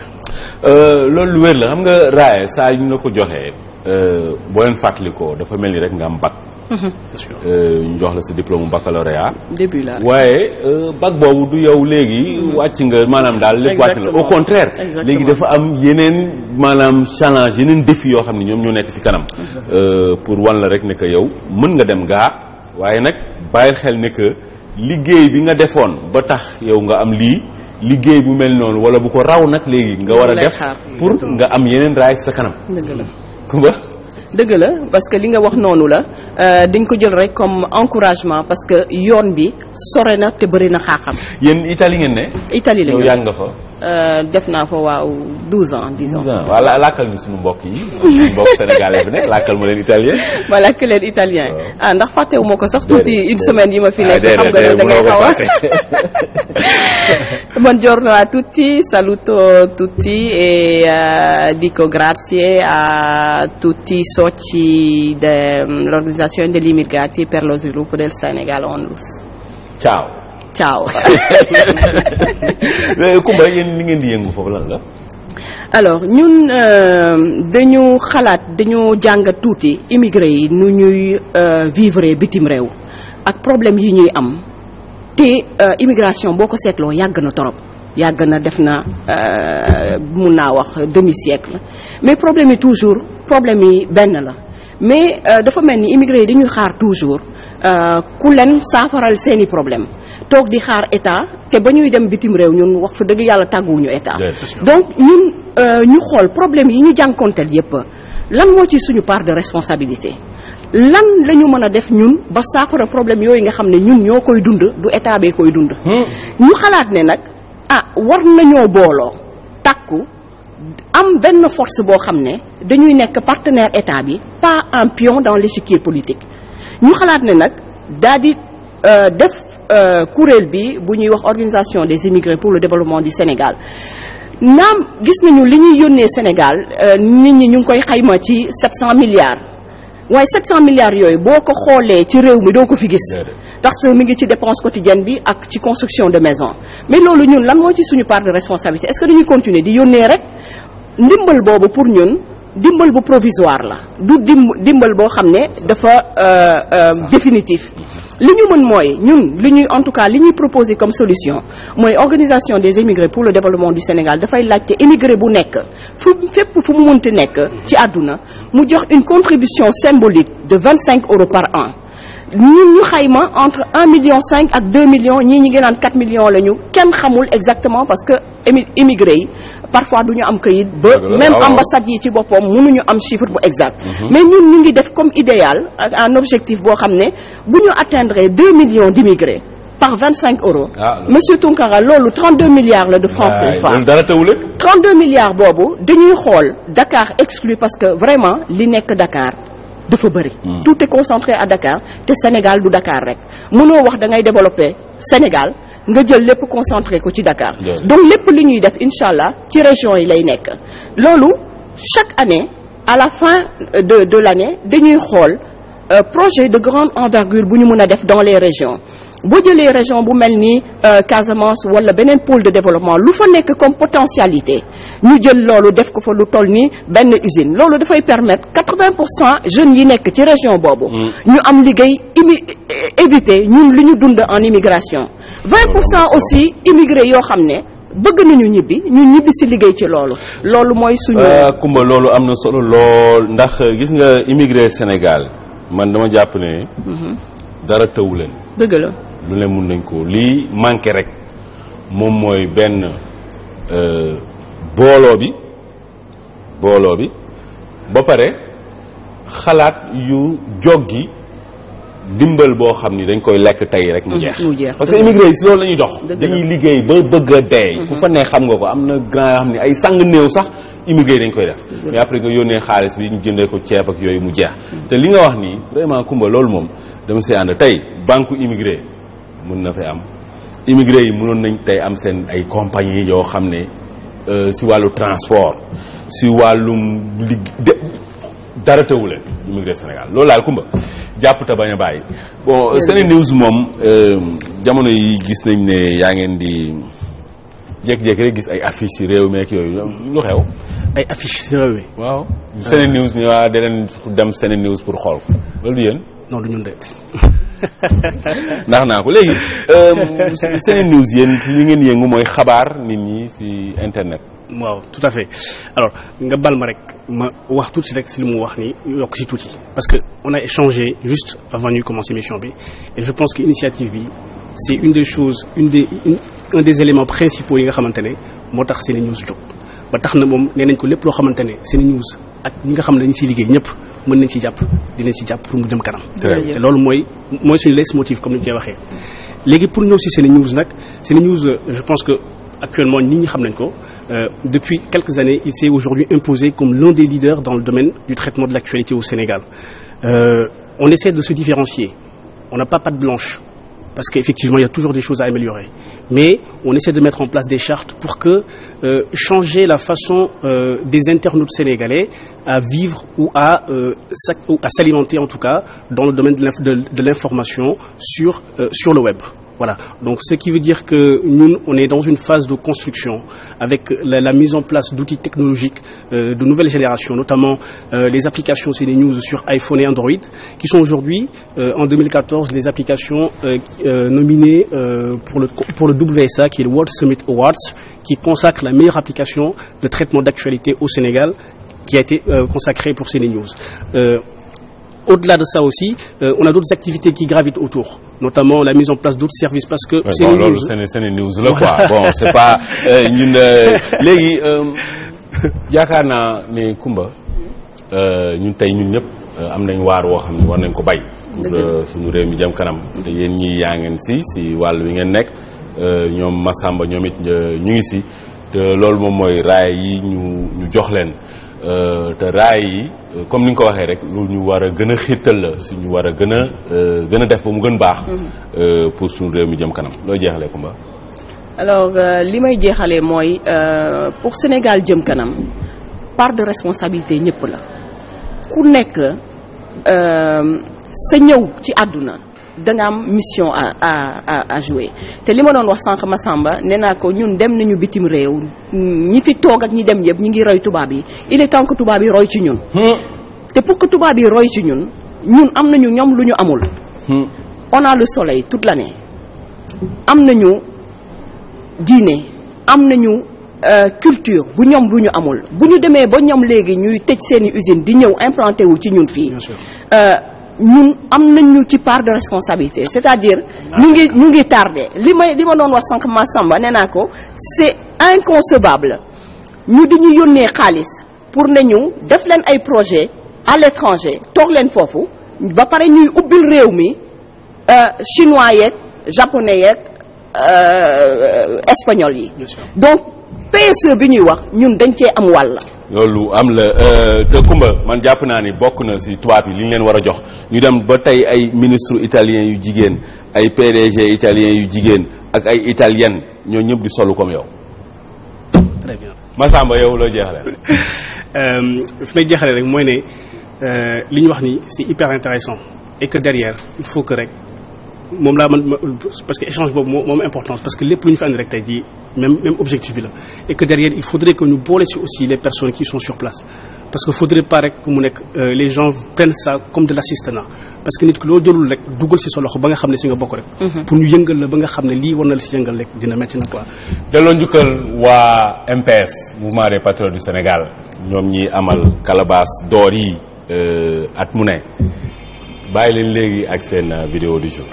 Speaker 1: loolu lu wér la xam nga raaya saa yu ñu la ko joxee boo leen fàttalikoo dafa mel ni rek nga am bac. ñu jox la sa diplôme baccalauréat.
Speaker 4: début la
Speaker 1: waaye bac boobu du yow léegi wàcc nga maanaam daal lépp wàcc na au contraire. léegi dafa am yeneen maanaam challenge yeneen défi yoo xam ne ñoom ñoo nekk ci kanam. pour wan la rek ne que yow mën nga dem gaa waaye nag bàyyil xel ne que liggéey bi nga defoon ba tax yow nga am lii liggéey bu mel noonu wala bu ko raw nag léegi nga war a def pour nga am yeneen raay sa kanam.
Speaker 4: dëgg la
Speaker 1: Kumba.
Speaker 4: dëgg la parce que li nga wax noonu la dañ ko jël rek comme encouragement parce que yoon bi sore na te bëri na xaaxam.
Speaker 1: yéen Italie ngeen ne.
Speaker 4: Italie la
Speaker 1: yow yàgg nga fa.
Speaker 4: def naa fa waaw 12 ans 10 ans.
Speaker 1: voilà làkkal ñu suñu mbokk yi suñu mbokk sénégalais bi ne làkkal ma leen italien.
Speaker 4: ma làkk leen italien ndax fàttewu ma ko sax tuuti une semaine yi ma fi nekk. xam nga da ngay xaw a buongiorno a tutti, saluto tutti e dico grazie a tutti i soci dell'Organizzazione degli Immigrati per lo Sviluppo del Senegal ONLUS.
Speaker 1: Ciao.
Speaker 4: Ciao.
Speaker 1: Kumba yéen li ngeen di yëngu foofu lan la.
Speaker 4: alors ñun dañu xalaat dañu jàngat tuuti immigré yi nu ñuy vivre bitim réew ak problème yi ñuy am te immigration boo ko seetloo yàgg na torop yàgg na def na mun naa wax demi-siècle mais problème yi toujours problème yi benn la mais dafa mel ni immigré yi dañuy xaar toujours ku leen saafaral seeni problème toog di xaar état te ba ñuy dem bitim réew ñun wax fa dëgg yàlla tàgguwuñu état donc ñun ñu xool problème yi ñu jànkonteel yépp lan moo ci suñu part de responsabilité lan la ñu mën a def ñun ba saafara problème yooyu nga xam ne ñun ñoo koy dund du état bee koy dund ñu xalaat ne nag war nañoo booloo takku am benn force boo xam ne dañuy nekk partenaire état bi pas un pion dans l'échiquier politique ñu xalaat ne nag daal di def kuréel bi bu ñuy wax organisation des immigrés pour le développement du Sénégal naam gis nañu li ñuy yónnee Sénégal nit ñi ñu ngi koy xayma ci 700 milliards waaye 700 milliards yooyu boo ko xoolee ci réew mi doo ko fi gis parce que mi ngi ci dépense quotidienne bi ak ci construction de maison mais loolu ñun lan moo ci suñu part de responsabilité est-ce que dañuy continuer di yónnee rek ndimbal boobu pour ñun dimbal bu provisoire la du dimbal boo xam ne dafa définitif li ñu mën mooy ñun li ñuy en tout cas li ñuy proposer comme solution mooy organisation des émigrés pour le développement du Sénégal dafay laajte émigré bu nekk fépp fu mu mënti nekk ci àdduna mu jox une contribution symbolique de 25 € par an ñun ñu xayma entre 1,5 million ak 2 millions ñii ñi ngi naan 4 millions la ñu kenn xamul exactement parce que immigré yi parfois du ñu am kayit ba même ambassade yi ci boppam mënuñu am chiffre bu exact mais ñun ñu ngi def comme idéal ak un objectif boo xam ne bu ñu atteindre 2 millions d'immigrés par 25 €. Monsieur Tounkara loolu 32 milliards la de francs CFA. 32 milliards boobu dañuy xool Dakar exclu parce que vraiment li nekk Dakar dafa bëri. Tout est concentré à Dakar te Sénégal du Dakar rek mënoo wax da ngay développer Sénégal nga jël lépp concentré ko ci Dakar. Donc lépp li ñuy def incha allah ci région yi lay nekk. loolu chaque année à la fin de l'année dañuy xool projet de grande envergure bu ñu mën a def dans les régions. boo jëlee région bu mel ni Casamance wala beneen pôle de développement lu fa nekk comme potentialité ñu jël loolu def ko fa lu toll ni benn usine loolu dafay permettre 80% jeunes yi nekk ci région boobu. ñu am liggéey éviter ñun li ñu dund en immigration. 20% aussi immigrés yoo xam ne bëgg nañu ñibbi ñu ñibbi si liggéey ci loolu. loolu mooy suñu.
Speaker 1: Kumba loolu am na solo lool ndax gis nga immigré Sénégal man dama jàpp ne. dara tëwu leen.
Speaker 4: dëgg la.
Speaker 1: lu ne mun nañ ko lii manqué rek moom mooy benn booloo bi ba pare xalaat yu joggi dimbal boo xam ni dañ koy lekk tey rek mu jeex parce que immigré yi si loolu la ñuy dox dañuy liggéey ba bëgg a dee ku fa ne xam nga ko am na grand yoo xam ne ay sang néew sax immigré yi dañ koy def mais après nga yónnee xaalis bi ñu jëndee ko ceeb ak yooyu mu jeex te li nga wax nii vraiment Kumba loolu moom dama see ànd tey banque immigré mën na fay am immigré yi mënoon nañ tey am seen ay compagnie yoo xam ne si wàllu transport si wàllum dara tëwu leen immigré Sénégal loolu daal Kumba jàpp te bañ a bàyyi bon Sene News moom jamono yi gis nañ ne yaa ngeen di jékki-jékki rek gis ay affiches ci réew mi ak yooyu lu xew.
Speaker 5: ay affiches ci réew mi.
Speaker 1: waaw Sene News ñu waa da leen dem Sene News pour xool ko loolu yéen.
Speaker 5: non du ñun de.
Speaker 1: ndax naa ko léegi Sene News yéen ci li ngeen yëngu mooy xabaar nit ñi ci internet.
Speaker 5: waaw tout à fait alors nga bal ma rek ma wax tuuti rek si li mu wax ni yokk si tuuti parce que on a échangé juste avant ñuy commencer mission bi et je pense que initiative bi c'est une des choses un des éléments principaux yi nga xamante ne moo tax Sene News jóg ba tax na moom nee nañ ko lépp loo xamante ne Sene News ak ñi nga xam ne dañu siy liggéey ñëpp mën nañ si jàpp dinañ si jàpp pour mu jëm kanam te loolu mooy suñu leitmotiv comme ni ñu koy waxee léegi pour ñëw si Sene News nag Sene News je pense que actuellement nit ñi xam nañ ko depuis quelques années il s'est aujourd'hui imposé comme l'un des leaders dans le domaine du traitement de l'actualité au Sénégal on essaie de se différencier on n'a pas patte blanche parce qu'effectivement il y a toujours des choses à améliorer mais on essaie de mettre en place des chartes pour que changer la façon des internautes sénégalais à vivre ou à s'alimenter en tout cas dans le domaine de l'information sur le web. Voilà, donc ce qui veut dire que nous, on est dans une phase de construction avec la mise en place d'outils technologiques de nouvelle génération, notamment les applications Sene News sur iPhone et Android, qui sont aujourd'hui, en 2014, les applications nominées pour le WSA, qui est le World Summit Awards, qui consacre la meilleure application de traitement d'actualité au Sénégal, qui a été consacrée pour Sene News. Au-delà de ça aussi, on a d'autres activités qui gravitent autour, notamment la mise en place d'autres services parce que
Speaker 1: Sene News Sene News la quoi bon c'est pas ñun léegi yaakaar naa ne Kumba ñun tey ñun ñëpp am nañ waar woo xam ne war nañ ko bay pour suñu réew mi jëm kanam te yéen ñi yaa ngeen si wàll wi ngeen nekk ñoom Massamba ñoom it ñu ngi si te loolu moom mooy raay yi ñu jox leen te raay yi comme ni nga ko waxee rek lu ñu war a gën a xiirtal la suñu war a gën a def ba mu gën baax pour suñu réew mi jëm kanam looy jeexalee Kumba.
Speaker 4: alors li may jeexalee mooy pour Sénégal jëm kanam part de responsabilité ñëpp la ku nekk sa ñëw ci àdduna da nga am mission à jouer te li ma doon wax sànq Massamba nee naa ko ñun dem nañu bitim réew ñi fi toog ak ñi dem yëpp ñi ngi roy tubaab yi il est temps que tubaab yi roy ci ñun te pour que tubaab yi roy ci ñun am nañu ñoom lu ñu amul on a le soleil toute l'année am nañu diine am nañu culture bu ñoom lu ñu amul bu ñu demee ba ñoom léegi ñuy tëj seeni usine di ñëw implanté wu ci ñun fii ñun am nañu ci part de responsabilité c'est-à-dire ñu ngi tardé li ma doon wax sànq Massamba nee naa ko c'est inconcevable ñu di ñu yónnee xaalis pour ne ñu def leen ay projet à l'étranger toog leen foofu ba pare ñuy ubbil réew mi chinois yeeg japonais yeeg espagnol yi donc PSE bi ñuy wax ñun dañ cee am wàll.
Speaker 1: loolu am la te Kumba man jàpp naa ni bokk na ci tubaab yi li ñu leen war a jox ñu dem ba tey ay ministre italien yu jigéen ay PDG italien yu jigéen ak ay italienne ñoo ñëpp di solu comme yow.
Speaker 5: très bien
Speaker 1: Massamba yow loo jeexale.
Speaker 5: fi may jeexale rek mooy ne li ñu wax ni c'est hyper intéressant et que derrière il faut que rek moom laa man parce que échange boobu moom importance parce que lépp lu ñu fi andi rek tey jii même objectif bi la et que derrière il faudrait que ñu boole ci aussi les personnes qui sont sur place parce que faudrait pas rek que mu nekk les gens prennent ça comme de l'assistanat parce que nit ki loo jëlul rek dugal ci sa loxo ba nga xam ne ci nga bokk rek pour ñu yëngal la ba nga xam ne lii war na la ci yëngal rek dina metti na quoi.
Speaker 1: delloo njukkal waa MPS mouvement des patriotes du Sénégal ñoom ñi amal calebasse d'or yi at mu ne bàyyi leen léegi ak seen vidéo du jour.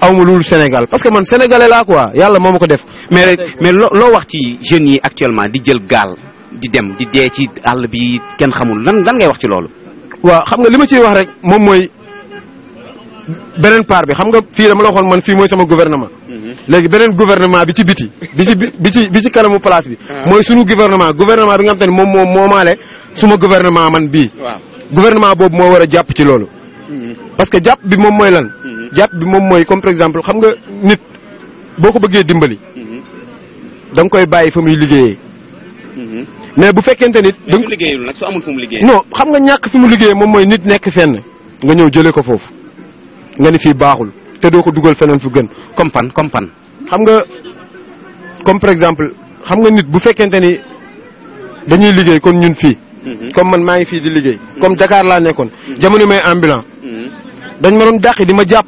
Speaker 6: awma loolu Sénégal parce que man sénégalais laa quoi yàlla moo ma ko def mais loo wax ci jeunes yi actuellement di jël gaal di dem di dee ci àll bi kenn xamul lan ngay wax ci loolu.
Speaker 2: waaw xam nga li ma ciy wax rek moom mooy beneen part bi xam nga fii dama la waxoon man fii mooy sama gouvernement. léegi beneen gouvernement bi ci biti bi ci kanamu place bi. mooy sunu gouvernement bi nga xam te ne moom moo moomaale suma gouvernement man bii.
Speaker 6: waaw
Speaker 2: gouvernement boobu moo war a jàpp ci loolu. parce que jàpp bi moom mooy lan. jàpp bi moom mooy comme par exemple xam nga nit boo ko bëggee dimbali. da nga koy bàyyi fa muy liggéeyee. mais bu fekkente nit.
Speaker 6: da nga liggéeyul nag su amul fu mu liggéeyee.
Speaker 2: non xam nga ñàkk fi mu liggéeyee moom mooy nit nekk fenn nga ñëw jëlee ko foofu nga ni fii baaxul
Speaker 7: te doo ko dugal feneen fu gën.
Speaker 6: comme fan
Speaker 7: xam nga comme par exemple xam nga nit bu fekkente ni dañuy liggéey kon ñun fii. comme man maa ngi fii di liggéey. comme Dakar laa nekkoon. jamono may ambulant. dañ ma doon dàqi di ma jàpp.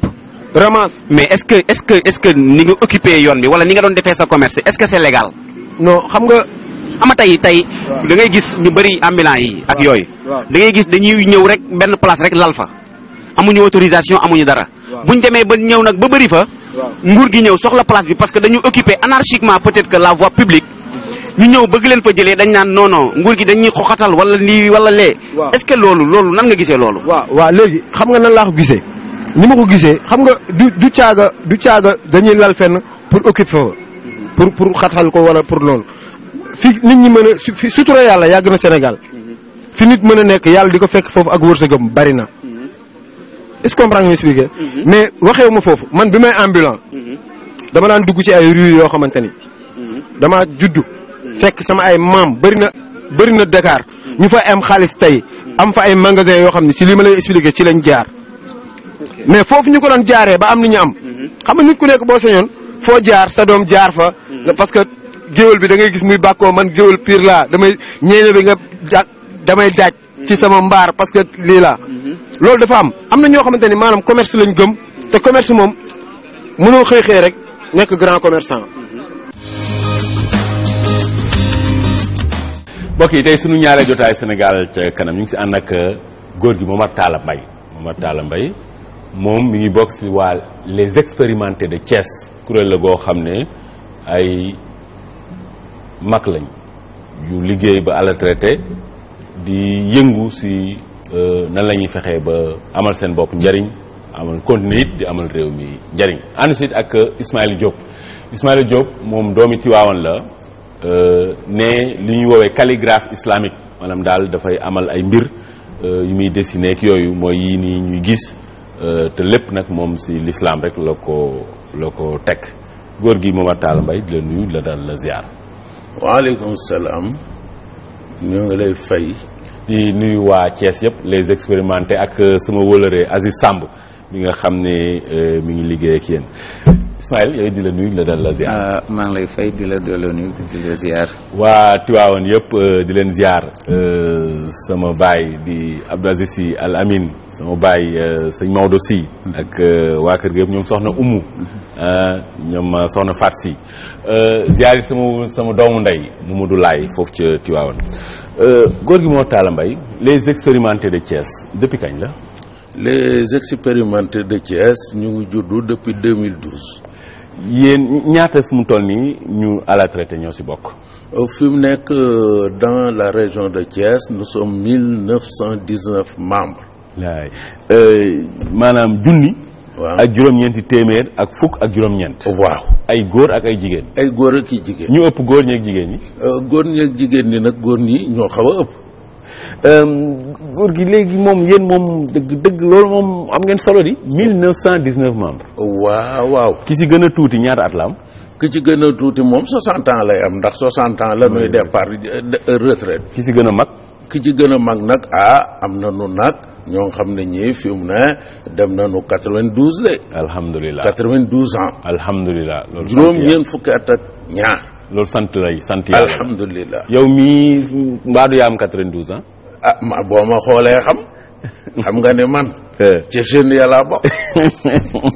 Speaker 7: ramasse.
Speaker 6: mais est-ce que ni nga occupé yoon bi wala ni nga doon defee sa commerce est-ce que c'est légal.
Speaker 7: non xam nga.
Speaker 6: ama tey da ngay gis ñu bëri ambulants yi ak yooyu. da ngay gis dañuy ñëw rek benn place rek lal fa. amuñu autorisation amuñu dara. buñ demee ba ñëw nag ba bëri fa. nguur gi ñëw soxla place bi parce que dañu occuper anarchiquement peut-être que la voie publique. ñu ñëw bëgg leen fa jëlee dañ naan non nguur gi dañuy xoxatal wala lii wala lee. est-ce que loolu nan nga gisee loolu.
Speaker 7: waaw léegi xam nga nan laa ko gisee. ni ma ko gisee xam nga du caaga dañuy lal fenn pour occuper fa. pour xatal ko wala pour loolu. fi nit ñi mën a fi sutura yàlla yàgg na Sénégal. fi nit mën a nekk yàlla di ko fekk foofu ak wërsëgam bari na. est-ce que comprendre nga expliqué. mais waxewu ma foofu man bi may ambulant. dama daan dugg ci ay rue yoo xamante ni. dama juddu. fekk sama ay maam bëri na Dakar. ñu fa am xaalis tey. am fa ay magasin yoo xam ne si li ma lay expliqué ci lañ jaar. mais foofu ñu ko doon jaaree ba am li ñu am. xam nga nit ku nekk boo sañoon foo jaar sa doom jaar fa. parce que géwél bi da ngay gis muy bàkkoo man géwél pire laa ñeeño bi damay daaj ci sama mbaar parce que lii laa. loolu dafa am na ñoo xamante ni maanaam commerce lañ gëm te commerce moom mënoo xëy rek nekk grand commerçant.
Speaker 1: mbokk yi tey sunu ñaaree jotaay Sénégal ca kanam ñu ngi si ànd ak góor gi Momar Talla Mbaye moom mi ngi bokk si waa les expérimentés de Thiès kuréel la goo xam ne ay mag lañ yu liggéey ba à la traité di yëngu si nan la ñuy fexee ba amal seen bopp njariñ amal continuer it di amal réew mi njariñ ànd si ak Ismaïla Diop moom doomi Tiwaawan la ne li ñuy woowee calligraphe islamique maanaam daal dafay amal ay mbir yu muy dessiné ak yooyu mooy yii nii ñuy gis te lépp nag moom si l'islam rek la ko teg góor gi Momar Talla Mbaye di la nuyu la daal la ziar.
Speaker 8: waaleykum salaam ñoo ngi lay fay.
Speaker 1: di nuyu waa Thiès yëpp les expérimentés ak sama wóolëree Aziz Samb mi nga xam ne mi ngi liggéey ak yéen Ismaël yooyu di la nuyu la dal la ziar.
Speaker 9: maa ngi lay fay di la nuyu di la ziar. waa
Speaker 1: Tiwaawan yëpp di leen ziar sama baay di Abdou Aziz Sy Al Amin sama baay sëñ Maodo Sy ak waa kër gi yëpp ñoom soxna Umu ñoom soxna Fat Sy ziar yi sama doomu ndey Mamadou Laye foofu ca Tiwaawan góor gi Momar Talla Mbaye les expérimentés de Thiès depuis kañ la.
Speaker 8: les expérimentés de Thiès ñu ngi juddu depuis 2012.
Speaker 1: yéen ñaata fu mu toll nii ñu à la traité ñoo si bokk.
Speaker 8: fi mu nekk dans la région de Thiès nous sommes 1919 membres.
Speaker 1: waay maanaam junni. waaw ak juróom-ñeenti téeméer ak fukk ak juróom-ñeent.
Speaker 8: waaw
Speaker 1: ay góor ak ay jigéen.
Speaker 8: ay góor ak i jigéen.
Speaker 1: ñu ëpp góor ñi ak jigéen ñi.
Speaker 8: góor ñi ak jigéen ñi nag góor ñi ñoo xaw a ëpp.
Speaker 1: góor gi léegi moom yéen moom dëgg loolu moom am ngeen solo di 1919 membres.
Speaker 8: waaw.
Speaker 1: ki si gën a tuuti ñaata at la am.
Speaker 8: ki ci gën a tuuti moom 60 ans lay am ndax 60 ans la ñuy départ retraite.
Speaker 1: ki si gën a mag.
Speaker 8: ki ci gën a mag nag am na nu nag ñoo xam ne ñii fi mu ne dem nañu 92 de.
Speaker 1: alhamdulilah
Speaker 8: 92 ans.
Speaker 1: alhamdulilah loolu.
Speaker 8: juróom-ñeent fukki at ak ñaar.
Speaker 1: loolu sant yàlla.
Speaker 8: alhamdulilah.
Speaker 1: yow mii mbaadu yaa am 92 ans.
Speaker 8: boo ma xoolee xam nga ne man. ci jeune ya laa bokk.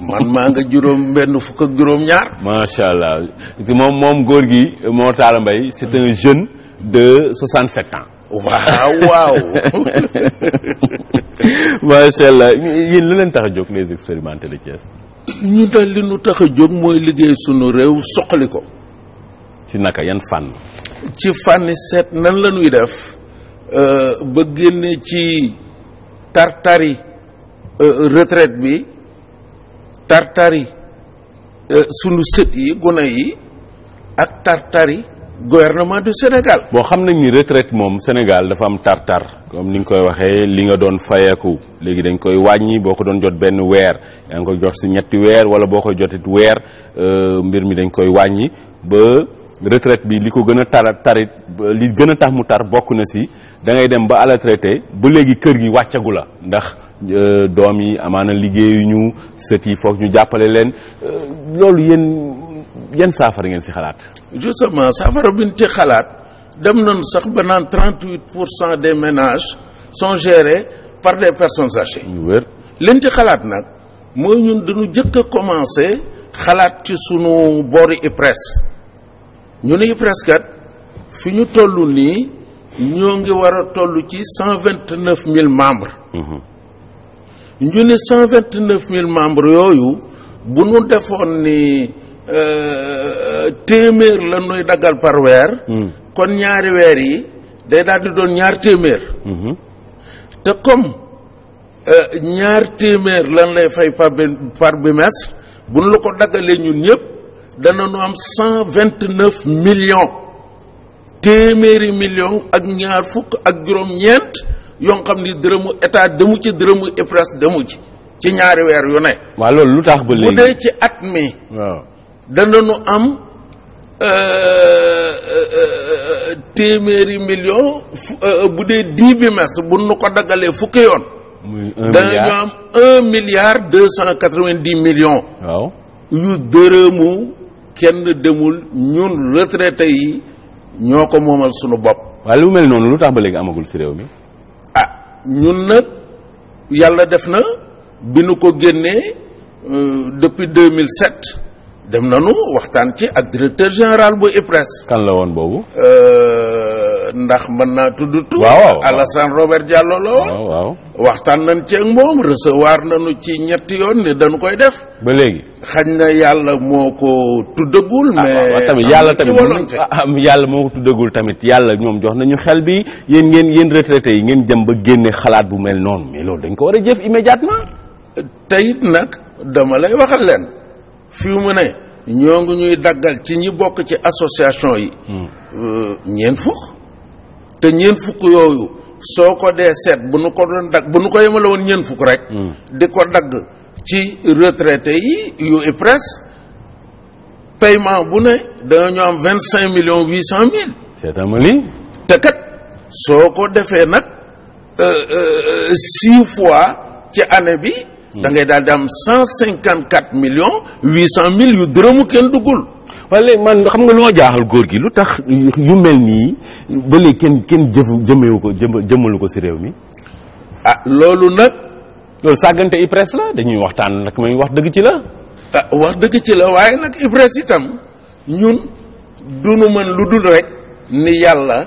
Speaker 8: man maa nga juróom benn fukk ak juróom ñaar.
Speaker 1: macha allah moom góor gi Momar Talla Mbaye c'est un jeune de 67 ans.
Speaker 8: waaw.
Speaker 1: macha allah yéen lu leen tax a jóg les expérimentés de Thiès.
Speaker 8: ñu dal li nu tax a jóg mooy liggéey sunu réew soqali ko.
Speaker 1: ci naka yan fànn.
Speaker 8: ci fànni seet nan la ñuy def ba génne ci tartari retraite bi tartari sunu sët yi gone yi ak tartari gouvernement du Sénégal.
Speaker 1: boo xam nañ ni retraite moom Sénégal dafa am tartar comme ni nga koy waxee li nga doon fayeeku léegi dañ koy wàññi boo ko doon jot benn weer yaa ngi koy jot si ñetti weer wala boo koy jotit weer mbir mi dañ koy wàññi ba retraite bi li ko gën a tarit li gën a tax mu tar bokk na si da ngay dem ba à la traité ba léegi kër gi wàccagu la ndax doom yi amaana liggéeyuñu sët yi foog ñu jàppale leen loolu yéen yan saafara ngeen ci xalaat.
Speaker 8: justement saafara bi ñu ci xalaat dem nañ sax ba naan 38% des ménages sont gérés par des personnes âgées.
Speaker 1: ñu wër
Speaker 8: liñ ci xalaat nag mooy ñun dañu jëkk a commencé xalaat ci sunu boori IPRES ñu ne IPRES kat fi ñu toll nii ñoo ngi war a toll ci 129 000 membres. ñu ne 129 000 membres yooyu bu nu defoon ni téeméer la nuy daggal par weer. kon ñaari weer yi day daal di doon ñaar téeméer. te comme ñaar téeméer lan lay fay par bimestre bu nu la ko daggalee ñun ñëpp dana nu am 129 millions téeméeri millions ak ñaar fukk ak juróom-ñeent yoo xam ni dërëmu état demu ci dërëmu IPRES demu ci ñaari weer yu ne.
Speaker 1: waaw loolu lu tax ba léegi
Speaker 8: bu dee ci at mi.
Speaker 1: waaw
Speaker 8: dana nu am téeméeri millions bu dee 10 bimestre bu nu ko daggalee fukki yoon.
Speaker 1: muy 1 milliard
Speaker 8: danañu am 1,290 millions.
Speaker 1: waaw
Speaker 8: yu dërëmu kenn demul ñun retraité yi ñoo ko moomal sunu bopp.
Speaker 1: waaye lu mel noonu lu tax ba léegi amagul ci réew mi.
Speaker 8: ñun nag yàlla def na bi nu ko génnee depuis 2007 dem nañu waxtaan ci ak directeur général bu IPRES.
Speaker 1: kan la woon boobu.
Speaker 8: ndax mën naa tudd tur.
Speaker 1: waaw
Speaker 8: Alassane Robert Diallo la woon.
Speaker 1: waaw
Speaker 8: waxtaan nañ ci ak moom recevoir nañu ci ñetti yoon ne dañu koy def.
Speaker 1: ba léegi.
Speaker 8: xañ na yàlla moo ko tuddagul. mais
Speaker 1: tamit yàlla tamit yàlla moo ko tuddagul tamit yàlla ñoom jox nañu xel bi yéen retraités yi ngeen jëm ba génne xalaat bu mel noonu mais loolu dañ ko war a jëf immédiatement.
Speaker 8: tey it nag dama lay waxal leen fi mu ne ñoo ngi ñuy daggal ci ñi bokk ci association yi. ñeent fukk. te ñeent fukk yooyu soo ko dee seet bu nu ko doon dagg bu nu ko yemale woon ñeent fukk rek. di ko dagg ci retraité yi yu IPRES paiement bu ne dañoo am 25,800,000.
Speaker 1: seetama lii.
Speaker 8: te kat soo ko defee nag 6 fois ci année bi. da ngay daal di am 154,800,000 yu dërëmu kenn duggul.
Speaker 1: waaye léegi man xam nga lu ma jaaxal góor gi lu tax yu mel nii ba léegi kenn jëmmalu ko ci réew mi.
Speaker 8: loolu nag.
Speaker 1: loolu sàggante IPRES la dañuy waxtaan nag may wax dëgg ci la.
Speaker 8: wax dëgg ci la waaye nag IPRES itam ñun duñu mën lu dul rek ni yàlla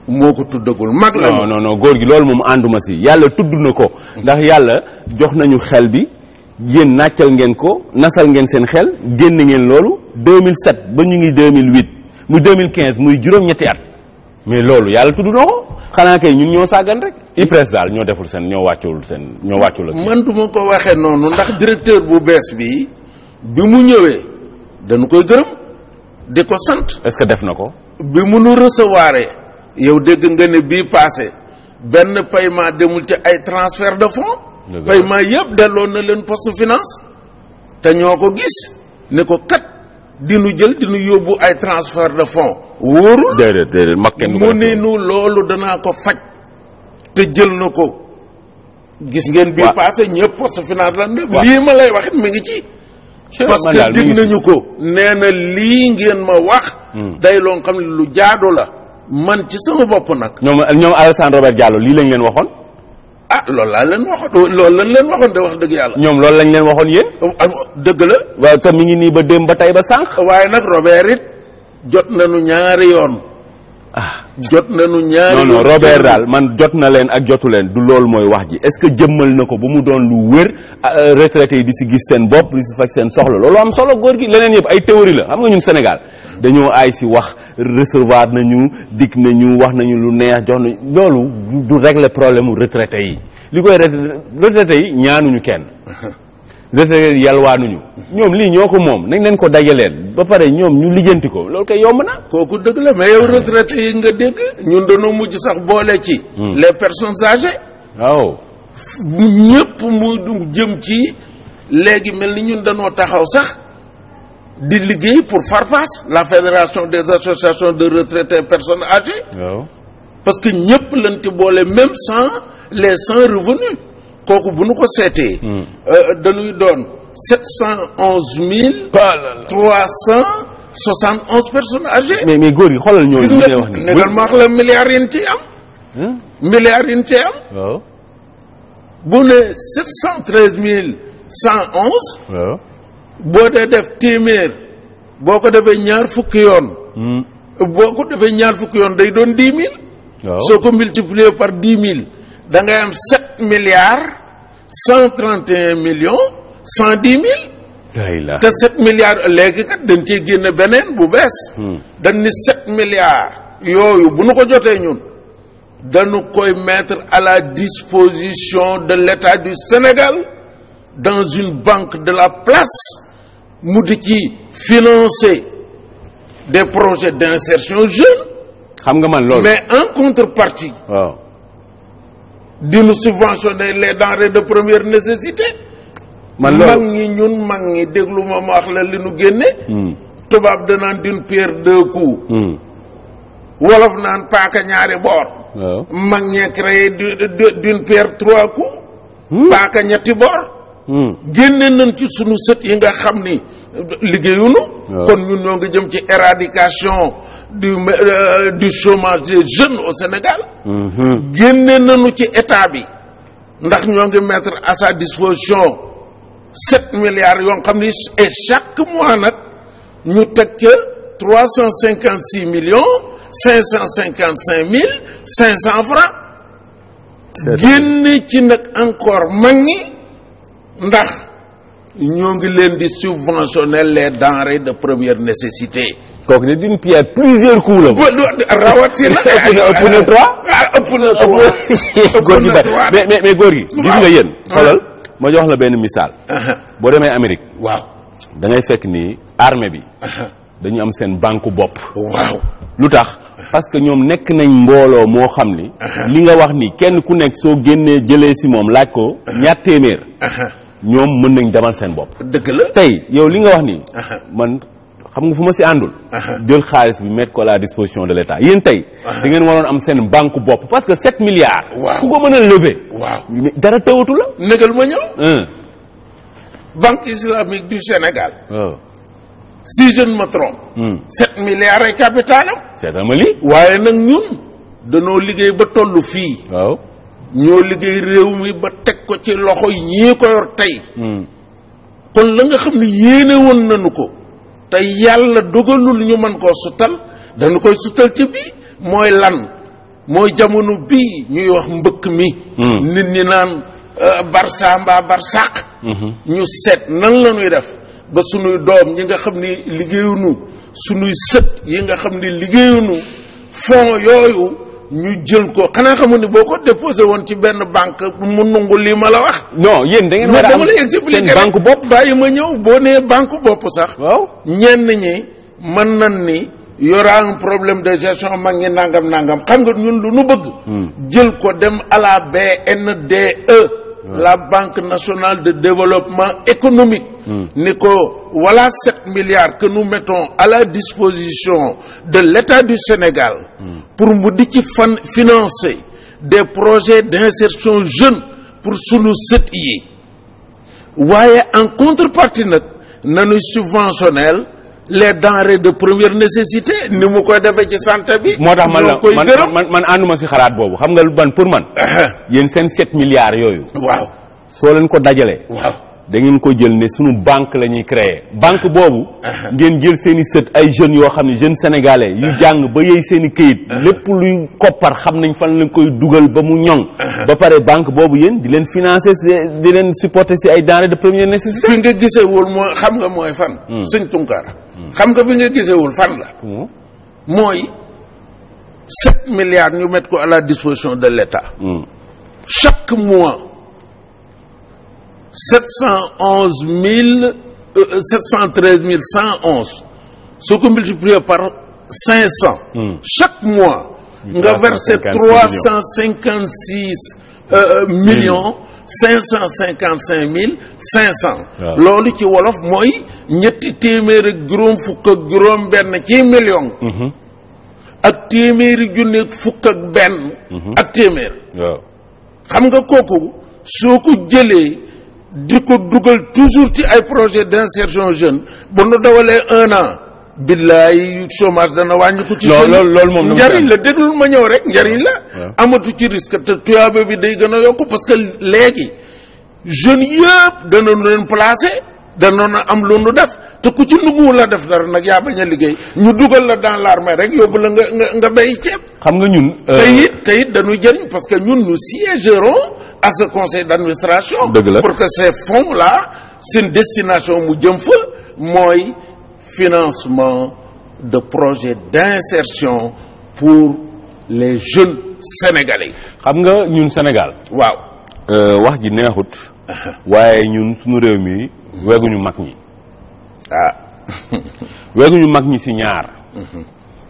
Speaker 8: moo ko tuddagul mag la.
Speaker 1: non góor gi loolu moom ànduma ci yàlla tudd na ko ndax yàlla jox nañu xel bi yéen nàccal ngeen ko nasal ngeen seen xel génn ngeen loolu 2007 ba ñu ngi 2008 muy 2015 muy juróom-ñetti at mais loolu yàlla tudd na ko xanaa kay ñun ñoo sàggan rek IPRES daal ñoo deful seen ñoo wàccul ak
Speaker 8: man du ma ko waxee noonu ndax directeur bu bees bi mu ñëwee dañu koy gërëm di ko sant.
Speaker 1: est-ce que def na ko.
Speaker 8: bi mu nu recevoir yow dégg nga ne bii passé benn paiement demul ci ay transfert de fonds. paiement yëpp delloo na leen poste finance te ñoo ko gis ne ko kat dinu jël dinu yóbbu ay transfert de fonds wóorul.
Speaker 1: déedéet mag kenn
Speaker 8: mu ne nu loolu danaa ko faj te jël na ko gis ngeen bii passé ñëpp poste finance lan def lii ma lay waxit mi ngi ci. parce que dig nañu ko nee na lii ngeen ma wax. day loo xam ne lu jaadu la man ci sama bopp nag.
Speaker 1: ñoom Alassane Robert Diallo lii lañ leen waxoon.
Speaker 8: loolu laa leen waxoon loolu lañ leen waxoon de wax dëgg yàlla.
Speaker 1: ñoom loolu lañ leen waxoon yéen.
Speaker 8: dëgg la.
Speaker 1: waaw te mi ngi nii ba démb ba tey ba sànq.
Speaker 8: waaye nag Robert it jot nañu ñaari yoon. jot nañu ñaari yoon.
Speaker 1: non Robert daal man jot na leen ak jotu leen du loolu mooy wax ji est-ce que jëmmal na ko ba mu doon lu wér retraités yi di si gis seen bopp di si faj seen soxla loolu am solo góor gi leneen yëpp ay théorie la xam nga ñun Sénégal dañoo aay si wax recevoir nañu dikk nañu wax nañu lu neex jox nañu loolu du régler problème mu retraités yi li koy retraités yi ñaanuñu kenn retraités yi yalwaanuñu ñoom lii ñoo ko moom nañ leen ko dajaleel ba pare ñoom ñu lijjanti ko loolu kay yomb na.
Speaker 8: kooku dëgg la mais yow retraités yi nga dégg ñun dañoo mujj sax boole ci. les personnes âgées.
Speaker 1: waaw.
Speaker 8: ñëpp mu jëm ci léegi mel ni ñun dañoo taxaw sax di liggéey pour FARPAS la fédération des associations de retraités personnes âgées.
Speaker 1: waaw.
Speaker 8: parce que ñëpp lañ ci boole même sans les sans revenus kooku bu nu ko seetee dañuy doon 711,371 personnes âgées.
Speaker 1: mais góor gi xoolal ñooñu
Speaker 8: gis
Speaker 1: li
Speaker 8: nga
Speaker 1: ngay wax nii.
Speaker 8: negal ma wax la milliards yi ñu ci am. milliards yi ñu ci am.
Speaker 1: waaw.
Speaker 8: bu ne 713,111.
Speaker 1: waaw.
Speaker 8: boo dee def téeméer boo ko defee ñaar fukki yoon. boo ko defee ñaar fukki yoon day doon 10 000.
Speaker 1: waaw.
Speaker 8: soo ko multiplier par 10 000 da ngay am 7,131,110,000. te 7 milliards léegi kat dañ cee génne beneen bu bees. dañ ni 7 milliards yooyu bu nu ko jotee ñun dañu koy mettre à la disposition de l'État du Sénégal dans une banque de la place mu di ci financer des projets d'insertion jeune.
Speaker 1: xam nga man loolu.
Speaker 8: mais en contrepartie.
Speaker 1: waaw.
Speaker 8: dinu subventionner les denrées de première nécessité.
Speaker 1: man loolu
Speaker 8: mag ñi ñun mag ñi déglu ma wax la li nu génne. tubaab danaan d'une pierre deux coups. wolof naan paaka ñaari boor.
Speaker 1: waaw.
Speaker 8: mag ñee créé d'une pierre trois coups. paaka ñetti boor. génne nañ ci sunu sët yi nga xam ni liggéeyunu. kon ñun ñoo ngi jëm ci éradication du chômage des jeunes au Sénégal. génne nañu ci état bi ndax ñoo ngi mettre à sa disposition 7 milliards yoo xam ni et chaque mois nag ñu teg ca 356,555,500 francs. génne ci nag encore mag ñi ndax ñoo ngi leen di subventionner les denrées de première nécessité.
Speaker 1: kooku ne d'une pierre plusieurs coups la.
Speaker 8: rawatina
Speaker 1: ëpp na trois.
Speaker 8: ëpp na trois.
Speaker 1: góor gi mais góor gi. gis nga yéen. xoolal ma jox la benn misaal. boo demee Amérique.
Speaker 8: waaw.
Speaker 1: da ngay fekk ni armée bi. dañu am seen banque bopp.
Speaker 8: waaw.
Speaker 1: lu tax parce que ñoom nekk nañ mbooloo moo xam ni. li nga wax ni kenn ku nekk soo génnee jëlee si moom laaj ko ñaar téeméer. ñoom mën nañ demal seen bopp.
Speaker 8: dëgg la
Speaker 1: tey yow li nga wax nii. man xam nga fu ma si àndul. jël xaalis bi mettre ko à la disposition de l'État yéen tey. da ngeen waroon am seen banque bopp parce que 7 milliards.
Speaker 8: waaw
Speaker 1: ku ko mën a lever.
Speaker 8: waaw
Speaker 1: dara tawatu la.
Speaker 8: négal ma ñëw. Banque islamique du Sénégal.
Speaker 1: waaw.
Speaker 8: si je ne me trompe. 7 milliards ay capital am.
Speaker 1: seetal ma lii.
Speaker 8: waaye nag ñun danoo liggéey ba tollu fii.
Speaker 1: waaw.
Speaker 8: ñoo liggéey réew mi ba teg ko ci loxo yi ñii ko yor tey. kon la nga xam ne yéene woon nañu ko te yàlla dogalul ñu mën koo suttal dañu koy suttal ci bii mooy lan mooy jamono bii ñuy wax mbëkk mi. nit ñi naan Barça mbaa Barsaq. ñu seet nan la ñuy def ba sunuy doom ñi nga xam ni liggéeyunu sunuy sët yi nga xam ni liggéeyunu fonds yooyu. ñu jël ko xanaa xamu ni boo ko déposé woon ci benn banque mu nungu lii ma la wax.
Speaker 1: non yéen da ngeen war a am seen banque bopp.
Speaker 8: bàyyi ma ñëw boo nee banque bopp sax.
Speaker 1: waaw
Speaker 8: ñenn ñi mën nañ ni y aura un problème de gestion mag ñi nangam xam nga ñun lu nu bëgg. jël ko dem à la BNDE. la Banque nationale de développement économique. ni ko voilà 7 milliards que nous mettons à la disposition de l'État du Sénégal. pour mu di ci financer des projets d'insertion jeune pour sunu sët yi waaye en contrepartie nag nañu subventionnel les denrées de première nécessité ni mu koy defee ci santé bi.
Speaker 1: moo tax man ànduma si xalaat boobu xam nga ban pour man. yéen seen 7 milliards yooyu.
Speaker 8: waaw
Speaker 1: soo leen ko dajalee.
Speaker 8: waaw
Speaker 1: da ngeen ko jël ne sunu banque la ñuy créer banque boobu. ngeen jël seen i sët ay jeunes yoo xam ne jeunes sénégalais yu jàng ba yey seen i këyit. lépp luy koppar xam nañ fan lañ koy dugal ba mu ñoŋ. ba pare banque boobu yéen di leen financer di leen supporter si ay denrées de première nécessité.
Speaker 8: fi nga gisewul mooy xam nga mooy fan. sëñ Tunkara. xam nga fi nga gisewul fan la. mooy 7 milliards ñu mettre ko à la disposition de l'État. chaque mois. 713,111 soo ko multiplié par 500. chaque mois. nga versé 356,555,500. loolu ci wolof mooy ñetti téeméer ak juróom fukk ak juróom benn ci million. ak téeméeri junni fukk ak benn. ak téeméer.
Speaker 1: waaw
Speaker 8: xam nga kooku soo ko jëlee di ko dugal toujours ci ay projet d'insertion jeune bu nu dawalee 1 an billaay chômage dana wàññi ko ci
Speaker 1: loolu moom
Speaker 8: njariñ la déglul ma ñëw rek njariñ la amatu ci risque te tuyaaba bi day gën a yokk parce que léegi jeunes yëpp danoonu leen placer danoon a am lu nu def te ku ci nanguwul la def dara nag yaa bañ a liggéey ñu dugal la dans l'armée rek yóbbu la nga béy ceeb.
Speaker 1: xam nga ñun.
Speaker 8: te it dañuy jëriñ parce que ñun nous siégerons à ce conseil d'administration.
Speaker 1: dëgg la
Speaker 8: pour que ces fonds là seen destination mu jëm fa mooy financement de projets d'insertion pour les jeunes sénégalais.
Speaker 1: xam nga ñun Sénégal.
Speaker 8: waaw.
Speaker 1: wax ji neexut. waaye ñun suñu réew mi. weguñu mag ñi weguñu mag ñi ci ñaar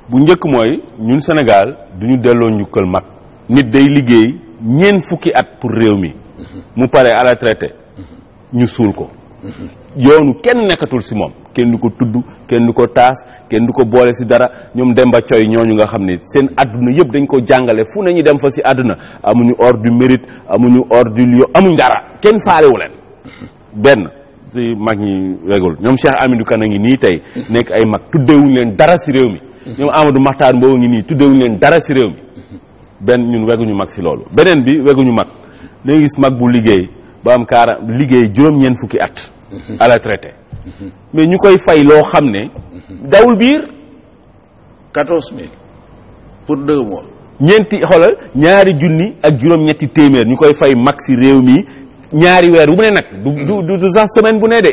Speaker 1: bu njëkk mooy ñun Sénégal duñu delloo njukkal mag nit day liggéey 4 fukki at pour réew mi mu pare à la traité ñu suul ko yoonu kenn nekkatul ci moom kenn du ko tudd kenn du ko taas kenn du ko boole ci dara ñoom Demba Coy ñooñu nga xam ne seen àdduna yëpp dañ ko jàngale fu ne ñu dem fa ci àdduna amuñu ordre du mérite amuñu ordre du lion amuñ dara kenn faalewu leen benn ci mag ñi wegul ñoom Cheikh Amidou Kane a ngi nii tey nekk ay mag tuddewuñu leen dara ci réew mi ñoom Amadou Mahtar Mbow ngi nii tuddewuñu leen dara ci réew mi benn ñun weguñu mag ci loolu beneen bi weguñu mag da ngay gis mag bu liggéey ba am liggéey 4 fukki at à la traité mais ñu koy fay loo xam ne dawul biir
Speaker 8: 14 000 pour 2 mois
Speaker 1: xoolal 2 junni ak juróom-ñetti téeméer ñu koy fay mag ci réew mi 2 weer wu ne nag du sax semaine bu ne de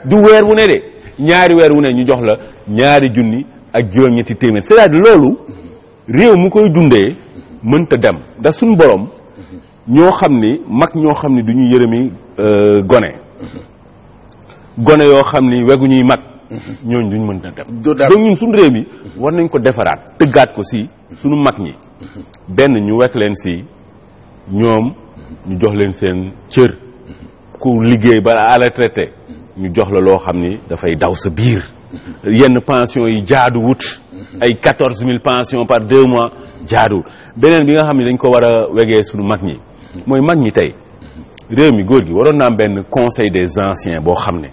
Speaker 8: du
Speaker 1: weer wu ne de 2 weer wu ne ñu jox la 2 junni ak juróom-ñetti téeméer c'est-à-dire loolu réew mu koy dundee mënta dem da suñ borom ñoo xam ni mag ñoo xam ni du ñu yërëmi gone yoo xam ni weguñuy mag ñooñu duñ mënta dem donc ñun suñ réew mi war nañ ko defaraat tëggaat ko ci suñu mag ñi benn ñu wekk leen ci ñoom ñu jox leen seen cër ku liggéey ba à la traité ñu jox la loo xam ni dafay daw sa biir yenn pension yi jaadu wut ay 14 000 pensions par 2 mois jaaduwul beneen bi nga xam ne dañ ko war a wegee suñu mag ñi mooy mag ñi tey réew mi góor gi waroon na am benn conseil des anciens boo xam ne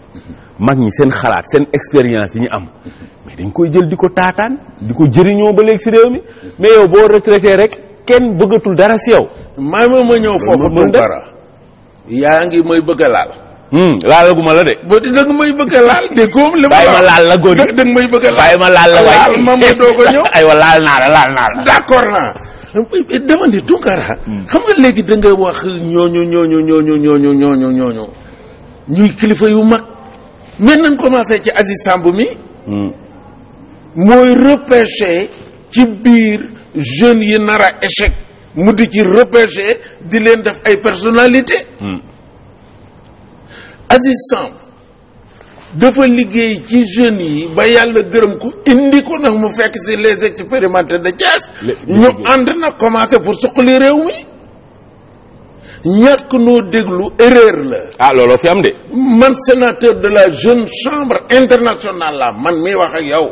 Speaker 1: mag ñi seen xalaat seen expérience yi ñu am mais dañ koy jël di ko taataan di ko jëriñoo ba léegi ci réew mi mais yow boo retraité rek kenn bëggatul dara ci yow.
Speaker 8: ma ñëw foofu Tounkara yaa ngi may bëgg a laal.
Speaker 1: laalaguma la de.
Speaker 8: boo di danga may bëgg a laal de góom li
Speaker 1: bàyyi ma laal la góor gi
Speaker 8: danga may bëgg a laal
Speaker 1: bàyyi ma laal la waaye
Speaker 8: laal ma may doog a ñëw.
Speaker 1: aywa laal naa la.
Speaker 8: d'accord naa. dama di Tounkara. xam nga léegi da nga wax ñooñu ñuy kilifa yu mag. mais nañ commencé ci Aziz Samb mi. mooy repêché ci biir jeunes yi nar a échec mu di ci repêché di leen def ay personnalité. Aziz Samb dafa liggéey ci jeunes yi ba yàlla gërëm ko indi ko nag mu fekk si les expérimentés de Thiès. ñu ànd na commencé pour suqali réew mi. ñàkk noo déglu erreur la.
Speaker 1: looloo fi am de.
Speaker 8: man sénateur de la jeune chambre internationale la man miy wax ak yow.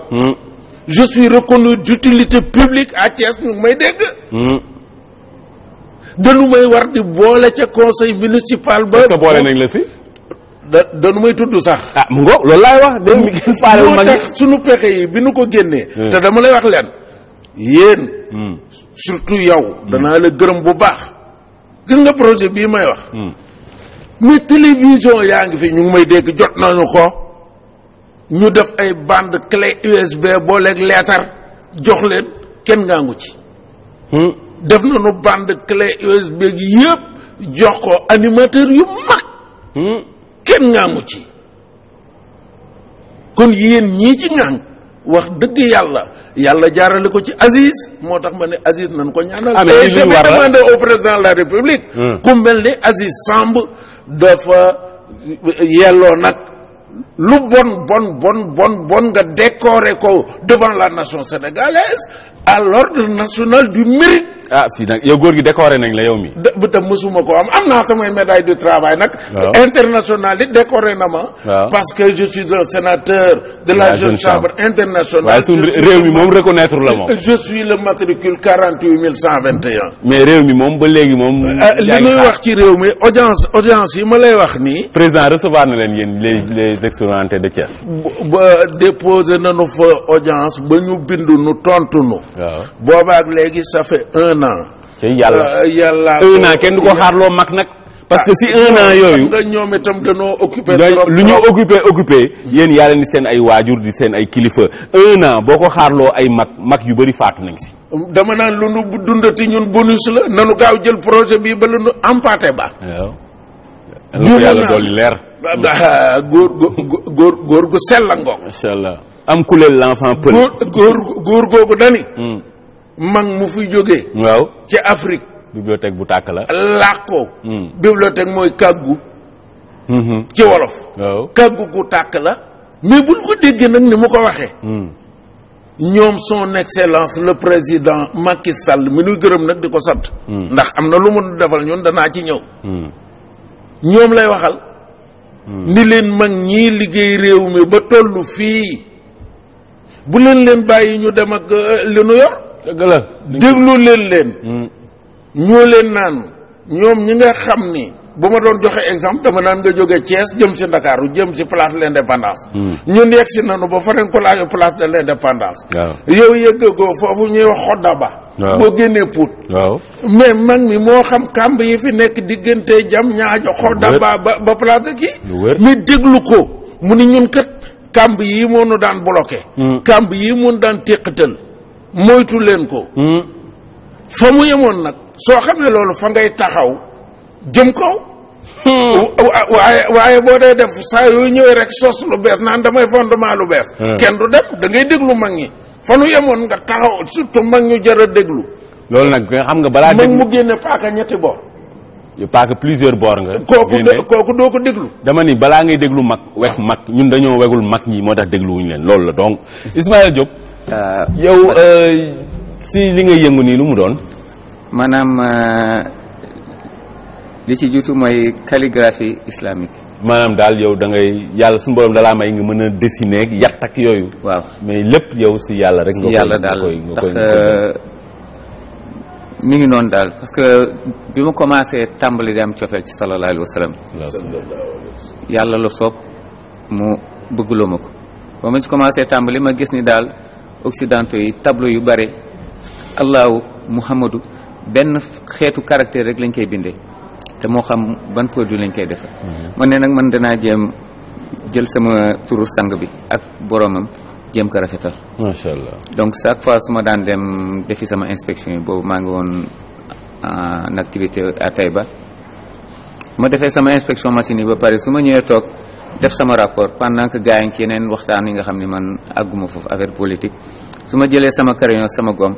Speaker 8: je suis reconnu d'utilité publique à Thiès ñu ngi may dégg. dañu may war di boole ca conseil municipal ba.
Speaker 1: est-ce que boole nañ la si.
Speaker 8: dañu may tudd sax.
Speaker 1: mu ngoog loolu laay wax. dégg nga kenn faale wu ma
Speaker 8: moo tax sunu pexe yi bi nu ko génnee. te dama lay wax leen. yéen. surtout yow. danaa la gërëm bu baax. gis nga projet bii may wax. mais télévision yaa ngi fi ñu ngi may dégg jot nañu ko. ñu def ay bande clé USB booleeg leetar jox leen kenn ngaa ngu ci. def nañu bande clé USB gi yëpp jox ko animateur yu mag. kenn ngaa ngu ci. kon yéen ñii ci ngang wax dëgg yàlla jaarale ko ci Aziz moo tax ma ne Aziz nañ ko ñaanal. et je vais demander au président de la République. ku mel ni Aziz Samb dafa yelloo nag lu bon nga décorer ko devant la nation sénégalaise à l'ordre national du mérite
Speaker 1: ah fii nag yow góor gi décoré nañ la yow mi
Speaker 8: bu tam mësuma ko am naa samay médaille du travail nag. international it décoré na ma. parce que je suis un sénateur de la jeune chambre internationale.
Speaker 1: waaye suñu réew mi moom reconnaître la moom.
Speaker 8: je suis le matricule 48121.
Speaker 1: mais réew mi moom ba léegi moom.
Speaker 8: li muy wax ci réew mi audience yi ma lay wax nii.
Speaker 1: président recevoir na leen yéen les expérimentés de Thiès.
Speaker 8: ba déposé nañu fa audience ba ñu bindu nu tontu nu.
Speaker 1: waaw
Speaker 8: boobaak léegi ça fait 1 an.
Speaker 1: ci yàlla
Speaker 8: 1
Speaker 1: an kenn du ko xaarloo mag nag. parce que si 1 an yooyu
Speaker 8: nga ñoom itam dañoo occupé.
Speaker 1: lu ñu occupé yéen yaa leen di seen ay waajur di seen ay kilifa 1 an boo ko xaarloo ay mag yu bëri faatu nañ si.
Speaker 8: dama naan lu nu dundati ñun bonus la nanu gaaw jël projet bi ba lu nu empaté ba.
Speaker 1: waaw. yàlla dolli leer.
Speaker 8: góor gu sell la ngoog.
Speaker 1: macha allah am kuleel l'enfant pël.
Speaker 8: góor googu dani. mag mu fi jógee.
Speaker 1: waaw
Speaker 8: ci Afrique.
Speaker 1: bibliothèque bu tàkk la.
Speaker 8: làkkoo. bibliothèque mooy kàggu. ci wolof.
Speaker 1: waaw
Speaker 8: kàggu gu tàkk la. mais buñ ko déggee nag ni mu ko waxee. ñoom son excellence le président Macky Sall mi nuy gërëm nag di ko sant. ndax am na lu mu defal ñun danaa ci ñëw. ñoom lay waxal. ni leen mag ñii liggéey réew mi ba tollu fii bu leen bàyyi ñu dem ak li nu yor.
Speaker 1: dëgg la
Speaker 8: déglu leen. ñoo leen naan ñoom ñi nga xam ni bu ma doon joxe exemple dama naan nga jóge Thiès jëm si Ndakaaru jëm si place de l'indépendance. ñun yegg si nanu ba faren ko laaj place de l'indépendance. yow yëggagoo foofu ñuy wax xodda ba. boo génnee Pout. mais mag mi moo xam kàmb yi fi nekk diggante jam ñaajo xodda ba place de kii. mais déglu ko mu ni ñun kat kàmb yi moo nu daan bloqué. kàmb yi moo nu daan téqatal moytu leen ko. fa mu yemoon nag soo xamee loolu fa ngay taxaw jëm kaw. waaye boo dee def saa yooyu ñëwee rek sos lu bees naan damay fondement lu bees. kenn du dem da ngay déglu mag ñi fa nu yemoon nga taxaw surtout mag ñu jar a déglu.
Speaker 1: loolu nag xam nga balaa déglu
Speaker 8: mag mu génne paaka ñetti boor.
Speaker 1: paaka plusieurs boor nga.
Speaker 8: kooku doo ko déglu.
Speaker 1: dama ni balaa ngay déglu mag wex mag ñun dañoo wegul mag ñi moo tax dégluwuñu leen loolu la donc Ismaïla Diop. yow si li ngay yëngu nii lu mu doon.
Speaker 9: maanaam li ci jiitu mooy calligraphie islamique.
Speaker 1: maanaam daal yow da ngay yàlla suñu borom dalaa may nga mën a dessiner ak yatt ak yooyu.
Speaker 9: waaw
Speaker 1: mais lépp yow si yàlla rek.
Speaker 9: si yàlla daal ndax mi ngi noonu daal parce que bi ma commencé tàmbali di am cofeel ci sallallahu alayhi wa sallam. yàlla la soob mu bëggloo ma ko ba ma ci commencé tàmbali ma gis ni daal occidentaux yi tableau yu bare allahu muhammadu benn xeetu caractère rek lañ koy bindee te moo xam ban produit lañ koy defar. man ne nag man danaa jéem jël sama turu sang bi ak boromam jéem ko rafetal.
Speaker 1: macha allah
Speaker 9: donc chaque fois su ma daan dem defi sama inspection yi boobu maa ngi woon en activité à Taïba ma defee sama inspection machine yi ba pare su ma ñëwee toog def sama rapport pendant que gars yi ci yeneen waxtaan yi nga xam ne man àgguma foofu affaire politique su ma jëlee sama crayon sama gomme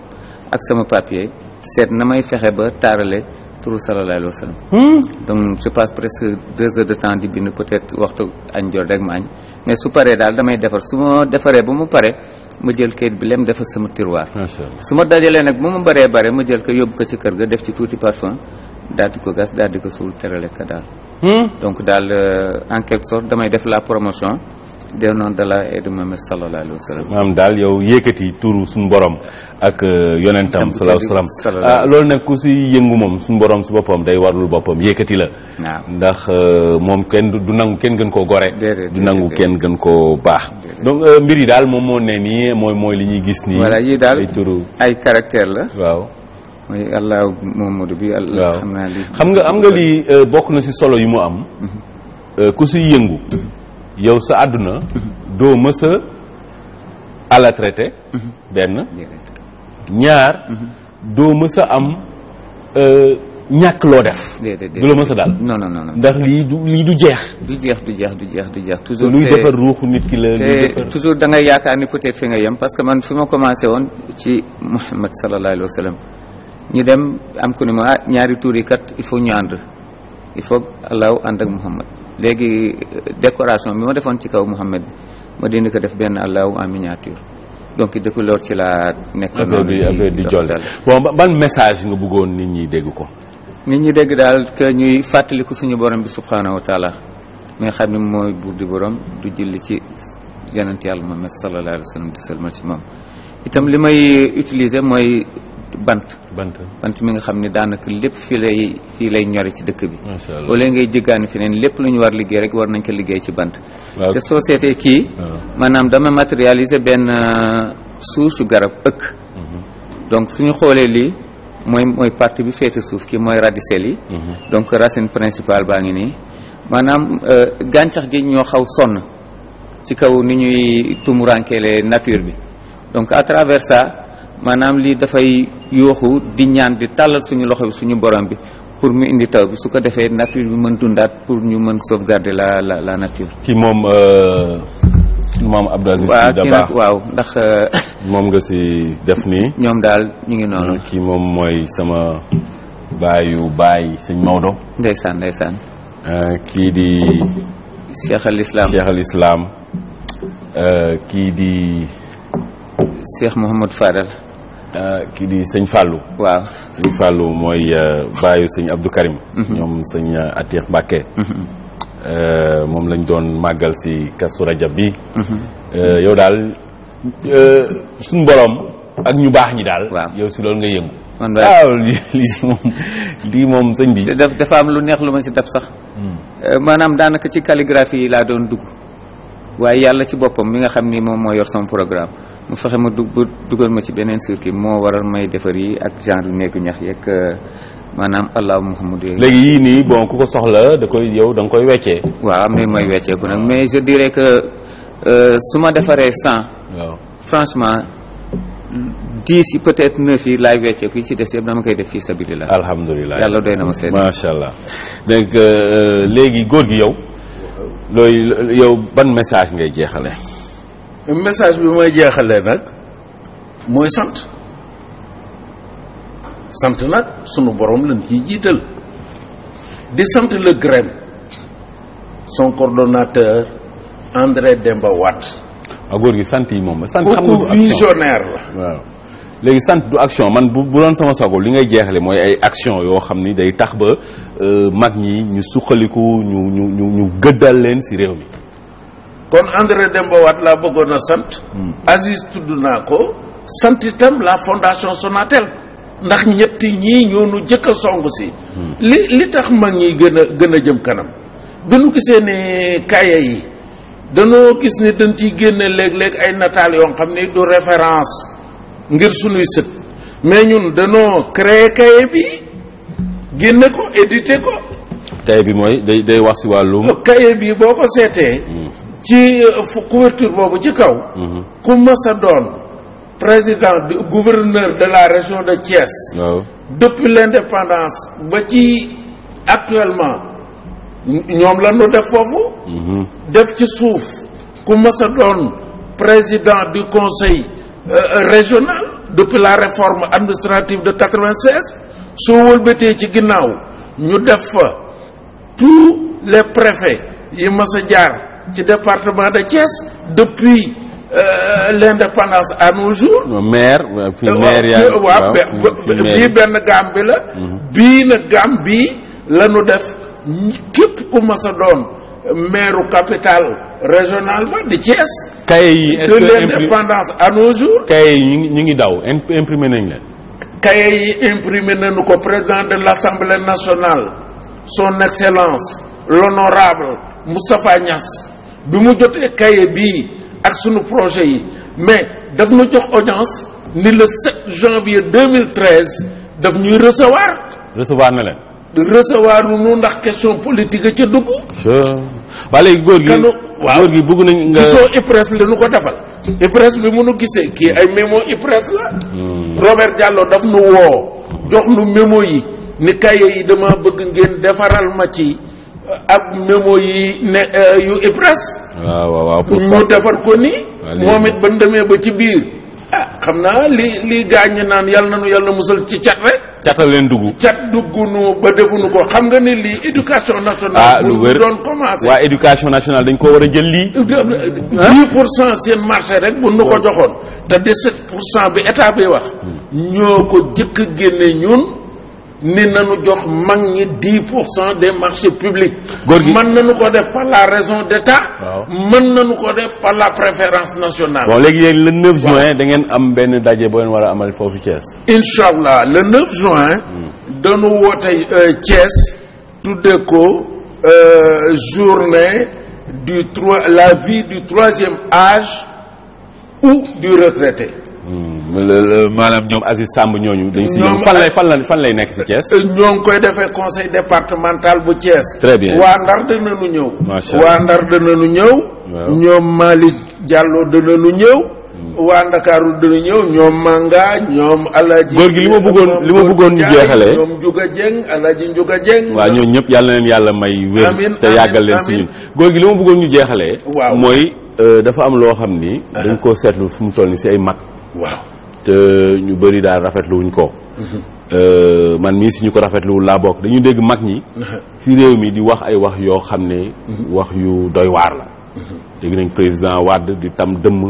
Speaker 9: ak sama papier seet na may fexe ba taarale turu sallallahu alayhi wa sallam. donc je passe presque 2 heures de temps di bind peut-être waxtu añ jot rek ma añ mais su paree daal damay defar su ma defaree ba mu pare ma jël kayit bi lem defar sama tiroir. su ma dajalee nag ba mu bëree bare ma jël ko yóbbu ko ci kër ga def ci tuuti parfum daal di ko gas daal di ko suul terale ka daal. donc daal en quelque sorte damay def la promotion des noms d'Allah et de Muhammad sallallahu alayhi wa sallam.
Speaker 1: maanaam daal yow yëkkati turu suñu borom ak yonentam sallallahu alayhi wa sallam. loolu nag ku si yëngu moom suñu borom si boppam day warul boppam yëkkati la.
Speaker 9: waaw
Speaker 1: ndax moom kenn du nangu kenn gën koo gore. du nangu kenn gën koo baax. donc mbir yi daal moom moo ne nii mooy li ñuy gis nii.
Speaker 9: voilà yii daal
Speaker 1: ay turu
Speaker 9: ay caractère la.
Speaker 1: waaw.
Speaker 9: mooy allah Muhammadu bi.
Speaker 1: waaw
Speaker 9: xam naa li
Speaker 1: xam nga lii bokk na si solo yu mu am. ku si yëngu. yow sa àdduna doo mës a la traité benn ñaar doo mës a am ñàkk loo def du la mës a daal
Speaker 9: non non non
Speaker 1: ndax lii du jeex
Speaker 9: du jeex toujours
Speaker 1: luy defar ruuxu nit ki la
Speaker 9: te toujours da ngay yaakaar ni peut-être fi nga yem parce que man fi ma commencé woon ci Muhammad sallallahu alayhi wa sallam ñu dem am ku ni ma ñaari tuur yi kat il faut ñu ànd il faut allahu ànd ak Muhammad léegi décoration bi ma defoon ci kaw Muhammad ma dindi ko def benn allahu en miniature donc depuis loolu ci laa nekk noonu
Speaker 1: affaire di jolle bon ban message nga bëggoon nit ñi dégg ko.
Speaker 9: nit ñi dégg daal que ñuy fàttaliku suñu borom bi subhanahu wa taala mi nga xam ne mooy buur di borom du julli ci yonent yàlla Muhammad sallallahu alayhi wa sallam di sëlmal ci moom itam li may utiliser mooy bant mi nga xam ne daanaka lépp fii lay ñore ci dëkk bi wala ngay jéggaani fi neen lépp lu ñu war liggéey rek war nañ ko liggéey ci bant te soo seetee kii maanaam dama matérialiser benn suusu garab ëkk donc suñu xoolee lii mooy partie bi féete suuf kii mooy radicelle yi donc racine principale baa ngi nii maanaam gàncax gi ñoo xaw sonn ci kaw ni ñuy tumurankeele nature bi donc à travers ça maanaam lii dafay yooxu di ñaan di tàllal suñu loxo bi suñu borom bi pour mu indi taw bi su ko defee nature bi mën dundaat pour ñu mën sauvegarder la nature.
Speaker 1: ki moom Abdou Aziz Sy Dabakh
Speaker 9: waaw ndax
Speaker 1: moom nga si def nii.
Speaker 9: ñoom daal ñu ngi noonu.
Speaker 1: kii moom mooy sama baay sëñ Maodo.
Speaker 9: ndeysaan.
Speaker 1: kii di.
Speaker 9: Cheikh al Islam.
Speaker 1: kii di.
Speaker 9: Cheikh Mouhamadou Fadal.
Speaker 1: kii di sëñ Fallou.
Speaker 9: waaw
Speaker 1: sëñ Fallou mooy baayu sëñ Abdou Karim. ñoom sëñ Atiq Mbacké. moom lañ doon màggal si Kazu Rajab bi. yow daal suñ borom ak ñu baax ñi daal.
Speaker 9: waaw
Speaker 1: yow si loolu nga yëngu.
Speaker 9: waaw
Speaker 1: lii moom sëñ bi.
Speaker 9: dafa am lu neex lu ma si def sax. maanaam daanaka ci calligraphie yi laa doon dugg waaye yàlla ci boppam mi nga xam ni moom moo yor son programme mu fexe ma dugal ma ci beneen circuit moo waral may defar yi ak genre néegu ñax yeeg maanaam allah muhammadu.
Speaker 1: léegi yii nii bon ku ko soxla da nga koy weccee.
Speaker 9: waaw am na mooy wecceeku nag mais je dirais que su ma defaree 100.
Speaker 1: waaw
Speaker 9: franchement 10 yi peut-être 9 yi laay wecceeku yi ci des yëpp dama koy def fii sabilillah.
Speaker 1: alhamdulilah
Speaker 9: yàlla doy na ma seet.
Speaker 1: macha allah donc léegi góor gi yow ban message ngay jeexale.
Speaker 8: message bi mooy jeexalee nag mooy sant nag sunu borom lañ ciy jiital di sant le GREM son coordonnateur André Demba Wade.
Speaker 1: waaw góor gi sant yi moom. sant xam
Speaker 8: kooku visionnaire la.
Speaker 1: waaw léegi sant du action man bu doon sama sago li ngay jeexale mooy ay action yoo xam ni day tax ba mag ñi ñu suqaliku ñu gëddal leen si réew mi.
Speaker 8: kon André Demba Wade laa bëggoon a sant. Aziz tudd naa ko. sant itam la fondation Sonatel. ndax ñetti ñii ñoo nu jëkk a song si. li tax mag ñi gën a jëm kanam. bi nu gisee ne kaye yi danoo gis ne dañ ciy génne léeg-léeg ay nataal yoo xam ne du référence ngir sunuy sët mais ñun danoo créer kaye bi génne ko édité ko.
Speaker 1: kaye bi mooy day wax si wàllum.
Speaker 8: kaye bi boo ko seetee. ci couverture boobu ci kaw. ku mës a doon président gouverneur de la région de Thiès.
Speaker 1: waaw
Speaker 8: depuis l'indépendance ba ci actuellement ñoom la ñu def foofu. def ci suuf ku mës a doon président du conseil régional depuis la réforme administrative de 96 soo wëlbatee ci ginnaaw ñu def fa tous les préfets yi mës a jaar ci département de Thiès depuis l'indépendance à nos jours.
Speaker 1: maire
Speaker 8: bii benn gaam bi la. bii nag gaam bii la ñu def képp ku mas a doon maire capitale régionale ba di Thiès.
Speaker 1: kaye yi est-ce
Speaker 8: de
Speaker 1: que
Speaker 8: l'indépendance à nos jours.
Speaker 1: kaye yi ñu ngi daw imprimé nañ leen.
Speaker 8: kaye yi imprimé nañu ko président de l'Assemblée nationale son excellence l'honorable Moustapha Niass bi mu jotee kaye bii ak sunu projet yi mais daf ñu jox audience ni le 7 janvier 2013 daf ñuy recevoir
Speaker 1: na leen.
Speaker 8: recevoir nu ndax question politique ca dugg.
Speaker 1: waa léegi góor gi
Speaker 8: waaw
Speaker 1: góor gi bëgg nañ nga.
Speaker 8: gisoo IPRES la nu ko defal. IPRES bi mënu gisee kii ay mémo IPRES la. Robert Diallo daf nu woo jox nu mémo yi ni kaye yi dama bëgg ngeen defaral ma ci ak mémo yi ne yu IPRES.
Speaker 1: waaw
Speaker 8: ñu defar ko nii. moom it ba demee ba ci biir. ah xam naa li gaañ naan yàlla na nu yàlla musal ci cat rek.
Speaker 1: catal leen dugg.
Speaker 8: cat duggunu ba defuñu ko xam nga ni lii éducation nationale.
Speaker 1: lu wér
Speaker 8: doon commencé.
Speaker 1: waa éducation nationale dañ ko war a jël lii.
Speaker 8: 10% seen marché rek bu nu ko joxoon te 17% bi état bi wax. ñoo ko jëkk génne ñun ni nañu jox mag ñi 10% des marchés publics.
Speaker 1: góor gi
Speaker 8: mën nañu ko def par la raison d'état.
Speaker 1: waaw
Speaker 8: mën nañu ko def par la préférence nationale.
Speaker 1: bon léegi yéen le 9 juin da ngeen am benn daje boo leen war a amal foofu Thiès.
Speaker 8: incha allah le 9 juin. dañu woote Thiès tudde ko journée la vie du troisième âge ou du retraité.
Speaker 1: maanaam ñoom Aziz Samb ñooñu. dañ si ñoom fan lay nekk si Thiès.
Speaker 8: ñoo ngi koy defee conseil départemental bu Thiès.
Speaker 1: très bien
Speaker 8: waa Ndar danañu ñëw.
Speaker 1: macha allah
Speaker 8: waa Ndar danañu ñëw. ñoom Malick Diallo danañu ñëw. waa Ndakaaru dana ñëw ñoom Manga ñoom Alaaji.
Speaker 1: góor gi li ma bëggoon ñu jeexalee.
Speaker 8: ñoom Njuga Jeng Alaaji Njuga Jeng.
Speaker 1: waaw ñooñu ñëpp yàlla na leen yàlla may wér. te yàggal leen si ñun. góor gi li ma bëggoon ñu jeexalee.
Speaker 8: waaw
Speaker 1: mooy dafa am loo xam ni. dañ koo seetlu fu mu toll ni si ay mag.
Speaker 8: waaw
Speaker 1: te ñu bëri daal rafetlu wuñ ko. man mii si ñu ko rafetluwul laa bokk dañu dégg mag ñi. si réew mi di wax ay wax yoo xam ne. wax yu doy waar la. dégg nañ président Wade di tam dëmm.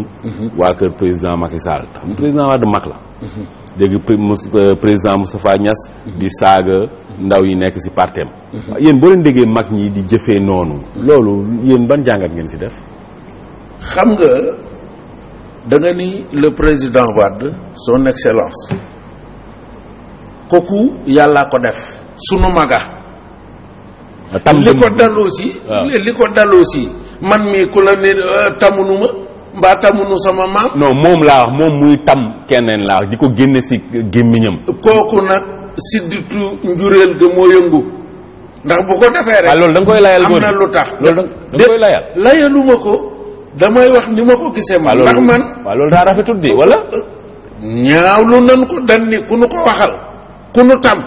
Speaker 1: waa kër président Macky Sall tam président Wade mag la. dégg président Moustapha Niass. di saaga ndaw yi nekk si partem. yéen boo leen déggee mag ñi di jëfee noonu. loolu yéen ban jàngat ngeen si def.
Speaker 8: xam nga da nga ni le président Wade son excellence kooku yàllaa ko def sunu maga. li ko dal aussi. man mii ku la ne tamunu ma mbaa tamunu sama maam.
Speaker 1: non moom laa wax moom muy tam keneen laa wax di ko génne si gémmiñam.
Speaker 8: kooku nag sidditu njuréel ga moo yëngu ndax bu ko defee rek.
Speaker 1: loolu da nga koy layal
Speaker 8: am na lu tax.
Speaker 1: loolu da nga koy layal.
Speaker 8: layaluma ko damay wax ni ma ko gisee man. ndax man
Speaker 1: waaw loolu daa rafetul di wala.
Speaker 8: ñaawlu nan ko dan ni ku nu ko waxal ku nu tam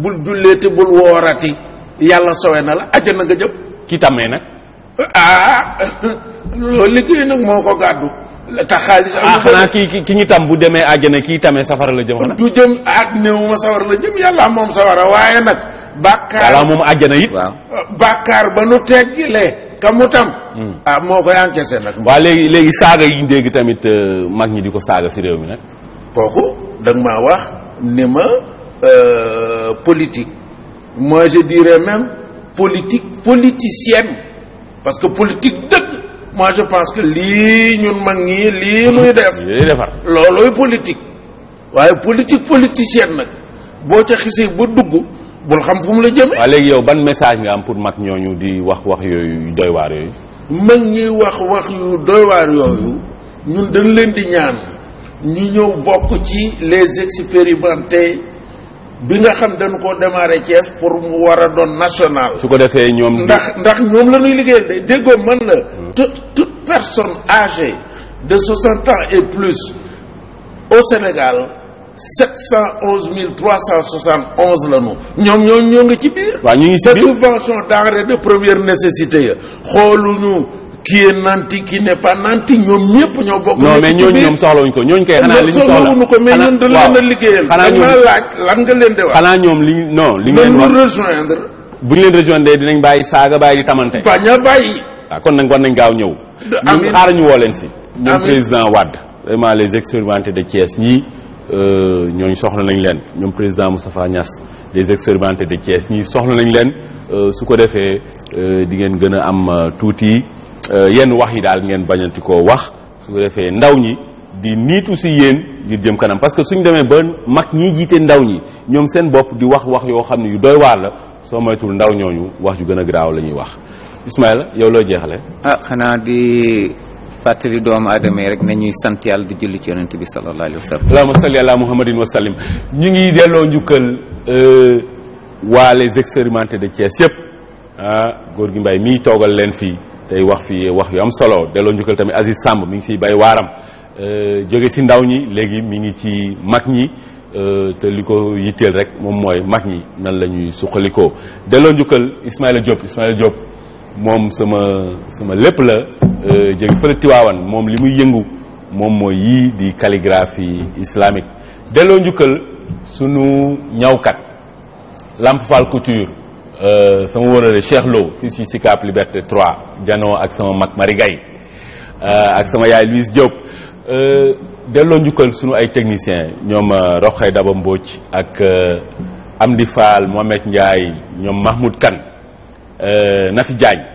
Speaker 8: bul julleeti bul woorati yàlla sowe na la àjjana nga jëm.
Speaker 1: ki tamee nag.
Speaker 8: loolu liggéey nag moo ko gàddu tax xaalis.
Speaker 1: xanaa ki ñu tam bu demee àjjana kii tamee safara la jëm xanaa.
Speaker 8: du jëm néewuma safara la jëm yàlla moom safara waaye nag. bàkkaar
Speaker 1: yàlla moom àjjana it.
Speaker 9: waaw
Speaker 8: bàkkaar ba nu teggilee ka mu tam. moo koy encaissé nag.
Speaker 1: waaw léegi saaga yi ñu dégg tamit mag ñi di ko saaga si réew mi nag.
Speaker 8: kooku da nga maa wax ni ma politique moi je dirais même politique politicienne. parce que politique dëgg moi je pense que lii ñun mag ñi lii nuy def loolooy politique waaye politique politicienne nag boo ca xisee ba dugg bul xam fu mu la jëme.
Speaker 1: waaw léegi yow ban message nga am pour mag ñooñu di wax yooyu doy waar yooyu.
Speaker 8: mag ñi wax yu doy waar yooyu ñun dañ leen di ñaan ñu ñëw bokk ci les expérimentés bi nga xam dañu ko démarrer Thiès pour mu war a doon national.
Speaker 1: su ko defee ñoom.
Speaker 8: ndax ñoom la ñuy liggéeyal de déggoo man la. toute personne âgée de 60 ans et plus au Sénégal 711 371 la ñu. ñoo ngi ci biir.
Speaker 1: waaw ñu ngi ci biir
Speaker 8: subvention denrées de première nécessité ya xooluñu qui est nanti qui n'est pas nanti ñoom ñëpp ñoo bokk.
Speaker 1: non mais ñoom soxlawuñu ko ñooñu kay. xanaa li ñu soxla
Speaker 8: ko mais ñun dañ leen a liggéeyal.
Speaker 1: xanaa ñoom
Speaker 8: laaj lan nga leen di wax.
Speaker 1: xanaa ñoom li ngeen wax
Speaker 8: rejoindre.
Speaker 1: bu ñu leen rejoindre dinañ bàyyi saaga bàyyi di tamante.
Speaker 8: bañ a bàyyi.
Speaker 1: waaw kon nag war nañ gaaw ñëw.
Speaker 8: amiin
Speaker 1: ñun xaaral ñu woo leen si. ñoom président Wade vraiment les expérimentés de Thiès ñii ñooñu soxla nañ leen ñoom président Moustapha Niass les expérimentés de Thiès ñii soxla nañ leen su ko defee di ngeen gën a am tuuti yenn wax yi daal ngeen bañanti koo wax su ko defee ndaw ñi di niitu si yéen ngir jëm kanam parce que suñ demee ba mag ñi jiite ndaw ñi ñoom seen bopp di wax yoo xam ne yu doy waar la soo moytul ndaw ñooñu wax yu gën a garaaw la ñuy wax Ismaïla yow loo jeexale.
Speaker 9: xanaa di fàttali doomu aadama yi rek nañuy sant yàlla di julli ci yonent bi sallallahu alayhi wa sallam.
Speaker 1: allahumma salli ala muhammadin wa sallim ñu ngi delloo njukkal waa les expérimentés de Thiès yëpp góor gi Mbaye mii toogal leen fii tey wax fi wax yu am solo delloo njukkal tamit Aziz Samb mi ngi siy bay waaram jóge si ndaw ñi léegi mi ngi ci mag ñi te li ko yitteel rek moom mooy mag ñi nan la ñuy suqalikoo delloo njukkal Ismaïla Diop moom sama lépp la jóge fële Tiwaawan moom li muy yëngu moom mooy yii di calligraphie islamique delloo njukkal sunu ñawkat Lamp Fall Couture sama wóorale Cheikh Lo fii si Sicap Liberté 3 janoo ak sama mag Marie Gaye ak sama yaay Louise Diop delloo njukkal sunu ay techniciens ñoom Roxay Daba Mbodj ak Amdi Fall Mohamed Ndiaye ñoom Mahmoud Kane Nafi Diagne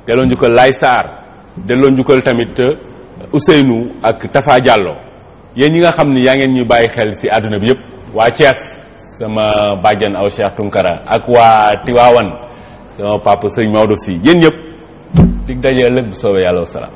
Speaker 1: delloo njukkal Lay Sarr delloo njukkal tamit Ousseynou ak Tafa Diallo yéen ñi nga xam ni yaa ngeen ñu bàyyi xel si àdduna bi yëpp waa Thiès sama bàjjan aw Cheikh Tunkara ak waa Tiwaawan sama papa Sëñ Maodo si yéen ñëpp dig daje ëllëg bu soobee yàlla wasalaam